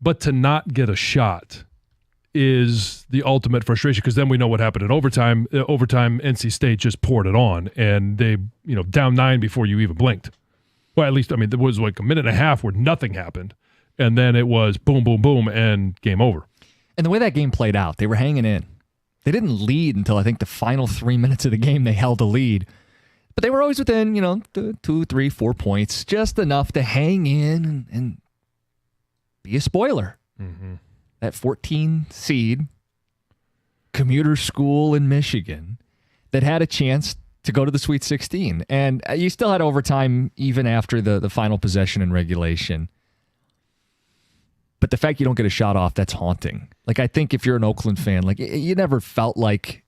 But to not get a shot is the ultimate frustration, because then we know what happened in overtime. Overtime, NC State just poured it on, and they, down 9 before you even blinked. Well, at least, I mean, there was like a minute and a half where nothing happened, and then it was boom, boom, boom, and game over.
And the way that game played out, they were hanging in. They didn't lead until I think the final 3 minutes of the game they held a lead. But they were always within, 2, 3, 4 points, just enough to hang in and be a spoiler. Mm-hmm. That 14 seed commuter school in Michigan that had a chance to go to the Sweet 16. And you still had overtime even after the final possession in regulation. But the fact you don't get a shot off, that's haunting. Like, I think if you're an Oakland fan, like, you never felt like,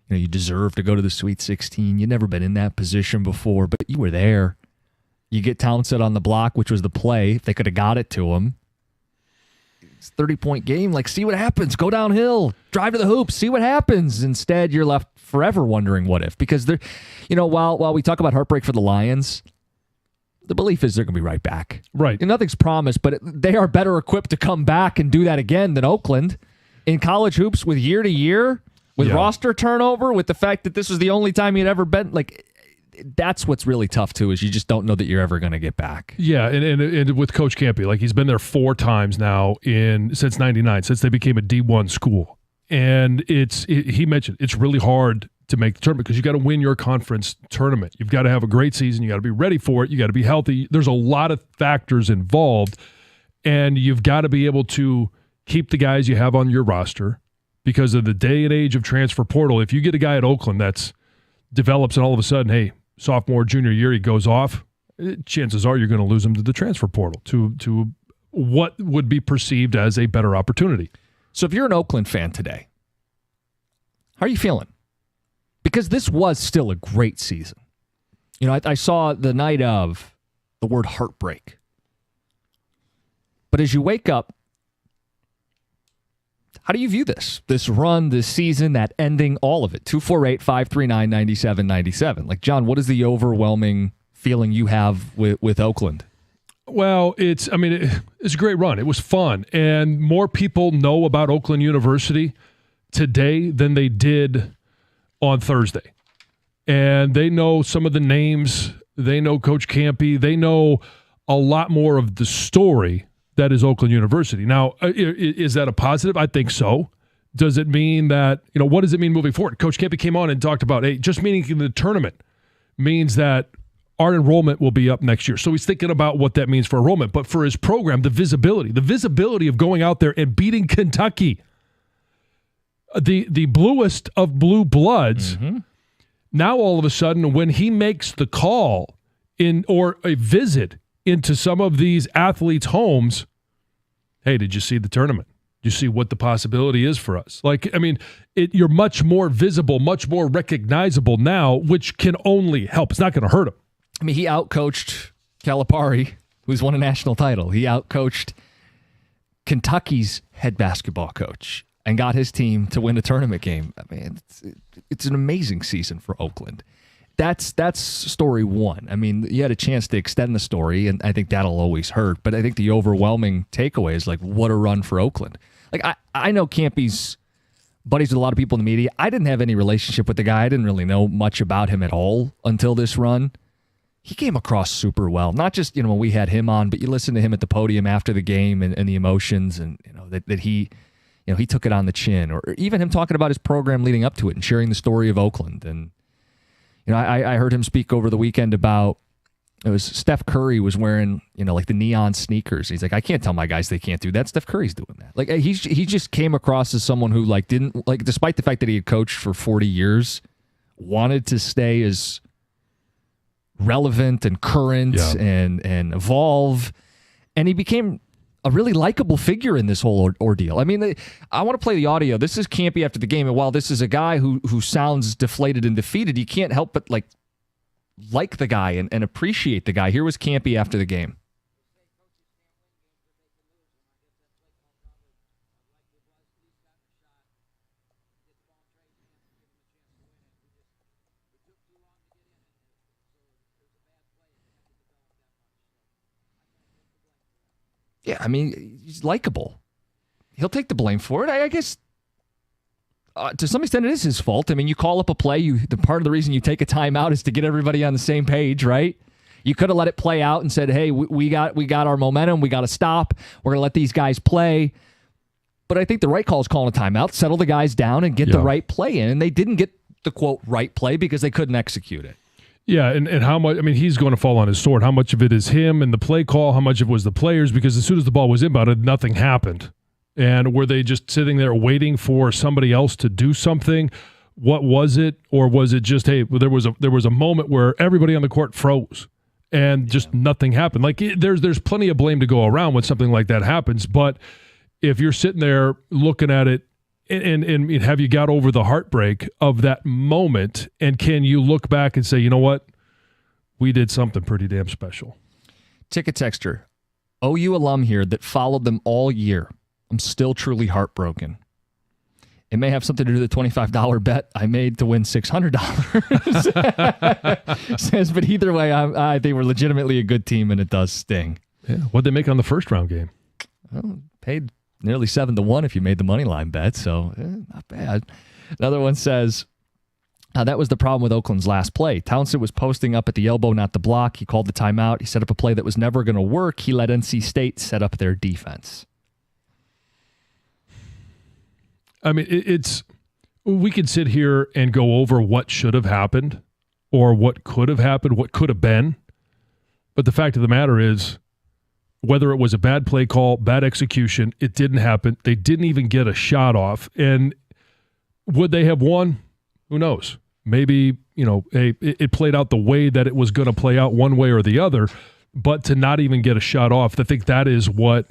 you deserve to go to the Sweet 16. You've never been in that position before, but you were there. You get Townsend on the block, which was the play. If they could have got it to him. It's a 30-point game. Like, see what happens. Go downhill. Drive to the hoop. See what happens. Instead, you're left forever wondering what if. Because, while we talk about heartbreak for the Lions, the belief is they're going to be right back.
Right.
And nothing's promised, but they are better equipped to come back and do that again than Oakland. In college hoops, with year to year, with roster turnover, with the fact that this was the only time you'd ever been, like, that's what's really tough, too, is you just don't know that you're ever going to get back.
Yeah, and with Coach Campy, like, he's been there 4 times now since 99, since they became a D1 school. And he mentioned it's really hard to make the tournament because you got to win your conference tournament. You've got to have a great season. You got to be ready for it. You got to be healthy. There's a lot of factors involved, and you've got to be able to keep the guys you have on your roster because of the day and age of transfer portal. If you get a guy at Oakland that's develops and all of a sudden, hey, sophomore, junior year, he goes off, chances are you're going to lose him to the transfer portal, to what would be perceived as a better opportunity.
So if you're an Oakland fan today, how are you feeling? Because this was still a great season. I saw the night of the word heartbreak. But as you wake up, how do you view this run, this season, that ending, all of it? 248-539-9797. Like, John, what is the overwhelming feeling you have with Oakland?
Well, it's a great run. It was fun. And more people know about Oakland University today than they did on Thursday. And they know some of the names. They know Coach Campy. They know a lot more of the story that is Oakland University. Now, is that a positive? I think so. Does it mean that, what does it mean moving forward? Coach Campy came on and talked about, hey, just meaning in the tournament means that our enrollment will be up next year. So he's thinking about what that means for enrollment. But for his program, the visibility of going out there and beating Kentucky, the bluest of blue bloods, now all of a sudden when he makes the call or a visit into some of these athletes' homes, hey, did you see the tournament? Did you see what the possibility is for us? You're much more visible, much more recognizable now, which can only help. It's not going to hurt him.
He outcoached Calipari, who's won a national title. He outcoached Kentucky's head basketball coach and got his team to win a tournament game. It's an amazing season for Oakland. That's story one. You had a chance to extend the story, and I think that'll always hurt. But I think the overwhelming takeaway is, like, what a run for Oakland. Like, I know Campy's buddies with a lot of people in the media. I didn't have any relationship with the guy. I didn't really know much about him at all until this run. He came across super well. Not just, when we had him on, but you listen to him at the podium after the game and the emotions and, that he, he took it on the chin. Or even him talking about his program leading up to it and sharing the story of Oakland. And, I heard him speak over the weekend about, it was Steph Curry was wearing, like the neon sneakers. He's like, I can't tell my guys they can't do that. Steph Curry's doing that. Like he just came across as someone who didn't, despite the fact that he had coached for 40 years, wanted to stay as relevant and current and evolve. And he became a really likable figure in this whole ordeal. I mean, I want to play the audio. This is Campy after the game. And while this is a guy who sounds deflated and defeated, you can't help but like the guy and appreciate the guy. Here was Campy after the game. Yeah, I mean, he's likable. He'll take the blame for it. I guess to some extent it is his fault. I mean, you call up a play. The part of the reason you take a timeout is to get everybody on the same page, right? You could have let it play out and said, hey, we got our momentum. We got to stop. We're going to let these guys play. But I think the right call is calling a timeout, settle the guys down, and get the right play in. And they didn't get the, quote, right play because they couldn't execute it.
Yeah, and how much, I mean, he's going to fall on his sword. How much of it is him and the play call? How much of it was the players? Because as soon as the ball was inbounded, nothing happened. And were they just sitting there waiting for somebody else to do something? What was it? Or was it just, hey, there was a moment where everybody on the court froze and just nothing happened? Like, there's plenty of blame to go around when something like that happens. But if you're sitting there looking at it, and have you got over the heartbreak of that moment, and can you look back and say, you know what, we did something pretty damn special?
Ticket texter, OU alum here that followed them all year. I'm still truly heartbroken. It may have something to do with the $25 bet I made to win $600. Says, but either way, I think we're legitimately a good team, and it does sting.
Yeah, what'd they make on the first round game?
Well, paid nearly 7-1 if you made the money line bet, so not bad. Another one says, that was the problem with Oakland's last play. Townsend was posting up at the elbow, not the block. He called the timeout. He set up a play that was never going to work. He let NC State set up their defense.
I mean, we could sit here and go over what should have happened or what could have happened, what could have been. But the fact of the matter is, whether it was a bad play call, bad execution, it didn't happen. They didn't even get a shot off. And would they have won? Who knows? Maybe, it played out the way that it was going to play out, one way or the other. But to not even get a shot off, I think that is what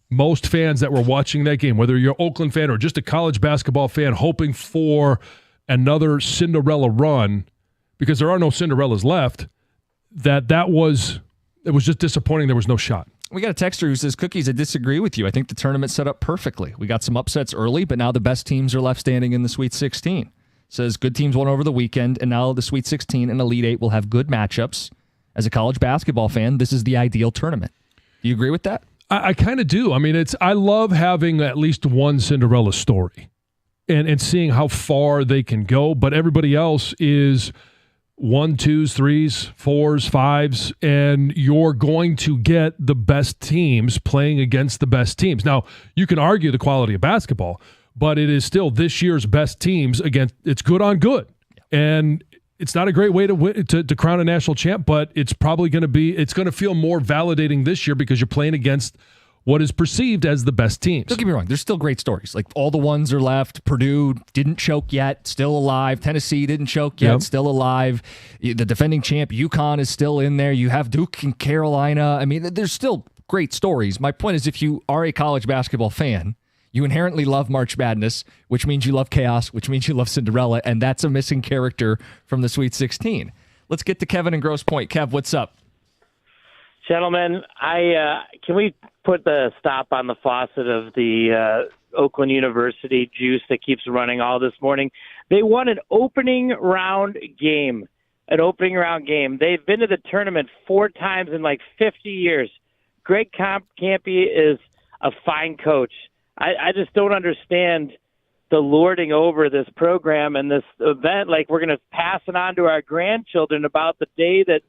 most fans that were watching that game, whether you're an Oakland fan or just a college basketball fan hoping for another Cinderella run, because there are no Cinderellas left, it was just disappointing there was no shot.
We got a texter who says, Cookies, I disagree with you. I think the tournament set up perfectly. We got some upsets early, but now the best teams are left standing in the Sweet 16. Says good teams won over the weekend, and now the Sweet 16 and Elite 8 will have good matchups. As a college basketball fan, this is the ideal tournament. Do you agree with that?
I kind of do. I mean, I love having at least one Cinderella story and seeing how far they can go, but everybody else is 1, 2s, 3s, 4s, 5s, and you're going to get the best teams playing against the best teams. Now, you can argue the quality of basketball, but it is still this year's best teams against. It's good on good, and it's not a great way to win, to crown a national champ, but it's probably going to be. It's going to feel more validating this year because you're playing against what is perceived as the best teams.
Don't get me wrong. There's still great stories. Like all the ones are left. Purdue didn't choke yet, still alive. Tennessee didn't choke yet, still alive. The defending champ, UConn, is still in there. You have Duke and Carolina. I mean, there's still great stories. My point is, if you are a college basketball fan, you inherently love March Madness, which means you love chaos, which means you love Cinderella, and that's a missing character from the Sweet 16. Let's get to Kevin in Grosse Pointe. Kev, what's up?
Gentlemen, can we put the stop on the faucet of the Oakland University juice that keeps running all this morning? They won an opening round game. They've been to the tournament 4 times in like 50 years. Greg Campy is a fine coach. I just don't understand the lording over this program and this event. Like we're going to pass it on to our grandchildren about the day that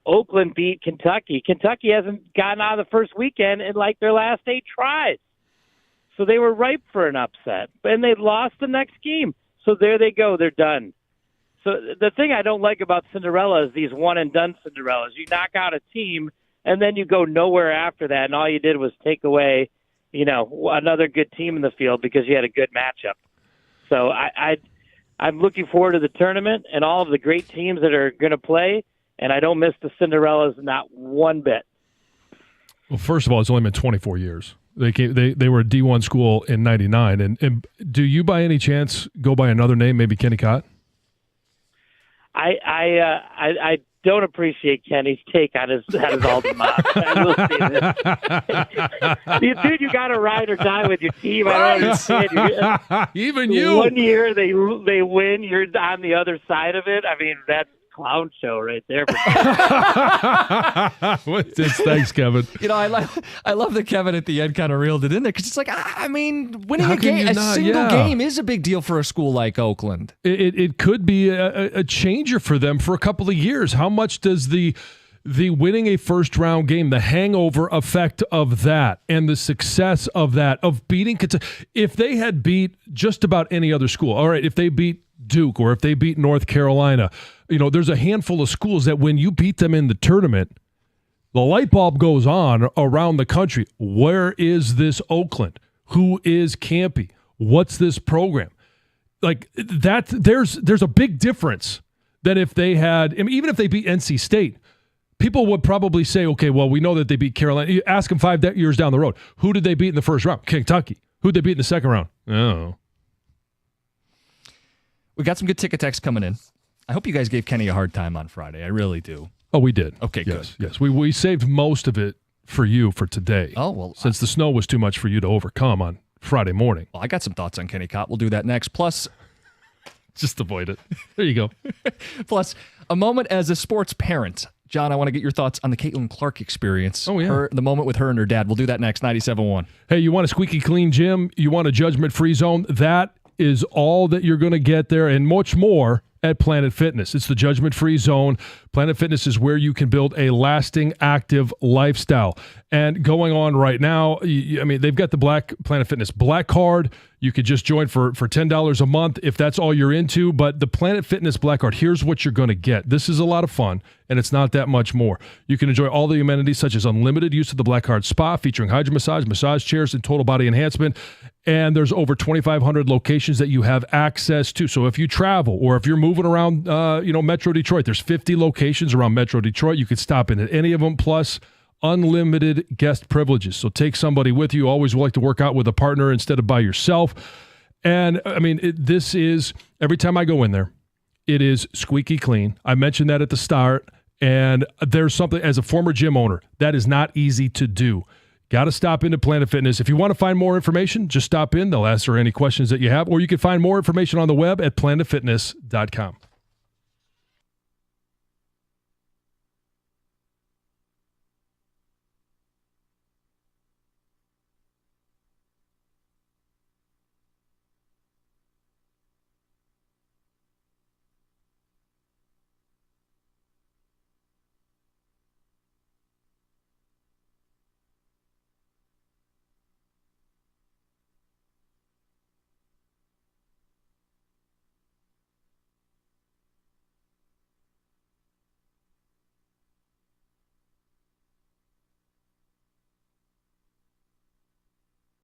Oakland beat Kentucky. Kentucky hasn't gotten out of the first weekend in like their last 8 tries. So they were ripe for an upset. And they lost the next game. So there they go. They're done. So the thing I don't like about Cinderella is these one-and-done Cinderellas. You knock out a team, and then you go nowhere after that, and all you did was take away, another good team in the field because you had a good matchup. So I'm looking forward to the tournament and all of the great teams that are going to play, and I don't miss the Cinderellas not one bit.
Well, first of all, it's only been 24 years. They were a D1 school in '99, and do you by any chance go by another name, maybe Kenny Cott?
I don't appreciate Kenny's take on his alma mater. I will say this. Dude, you got to ride or die with your team. I don't understand.
Even you.
1 year they win, you're on the other side of it. I mean, that's clown show right there.
Thanks, Kevin.
I love that Kevin at the end kind of reeled it in there because it's like, winning
How
a game,
can you not?
single
Yeah.
game is a big deal for a school like Oakland.
It could be a changer for them for a couple of years. How much does the winning a first round game, the hangover effect of that, and the success of that, of beating Kentucky? If they had beat just about any other school, all right, if they beat Duke or if they beat North Carolina, there's a handful of schools that when you beat them in the tournament, the light bulb goes on around the country. Where is this Oakland? Who is Campy? What's this program? Like that, there's a big difference than if they had, even if they beat NC State, people would probably say, okay, well, we know that they beat Carolina. You ask them 5 years down the road, who did they beat in the first round? Kentucky. Who did they beat in the second round? Oh.
We got some good ticket texts coming in. I hope you guys gave Kenny a hard time on Friday. I really do.
Oh, we did.
Okay,
yes,
good.
Yes, we saved most of it for you for today.
Oh, well.
Since the snow was too much for you to overcome on Friday morning.
Well, I got some thoughts on Kenny Cott. We'll do that next. Plus,
just avoid it. There you go.
Plus, a moment as a sports parent. John, I want to get your thoughts on the Caitlin Clark experience.
Oh, yeah.
The moment with her and her dad. We'll do that next. 97.1.
Hey, you want a squeaky clean gym? You want a judgment-free zone? That is all that you're going to get there and much more at Planet Fitness. It's the judgment-free zone. Planet Fitness is where you can build a lasting, active lifestyle. And going on right now, they've got the Planet Fitness Black Card. You could just join for $10 a month if that's all you're into. But the Planet Fitness Black Card, here's what you're going to get. This is a lot of fun, and it's not that much more. You can enjoy all the amenities such as unlimited use of the Black Card Spa featuring hydro massage chairs, and total body enhancement. And there's over 2,500 locations that you have access to. So if you travel or if you're moving around, Metro Detroit, there's 50 locations around Metro Detroit. You could stop in at any of them, plus unlimited guest privileges. So take somebody with you. Always like to work out with a partner instead of by yourself. And this is, every time I go in there, it is squeaky clean. I mentioned that at the start. And there's something, as a former gym owner, that is not easy to do. Got to stop into Planet Fitness. If you want to find more information, just stop in. They'll answer any questions that you have, or you can find more information on the web at planetfitness.com.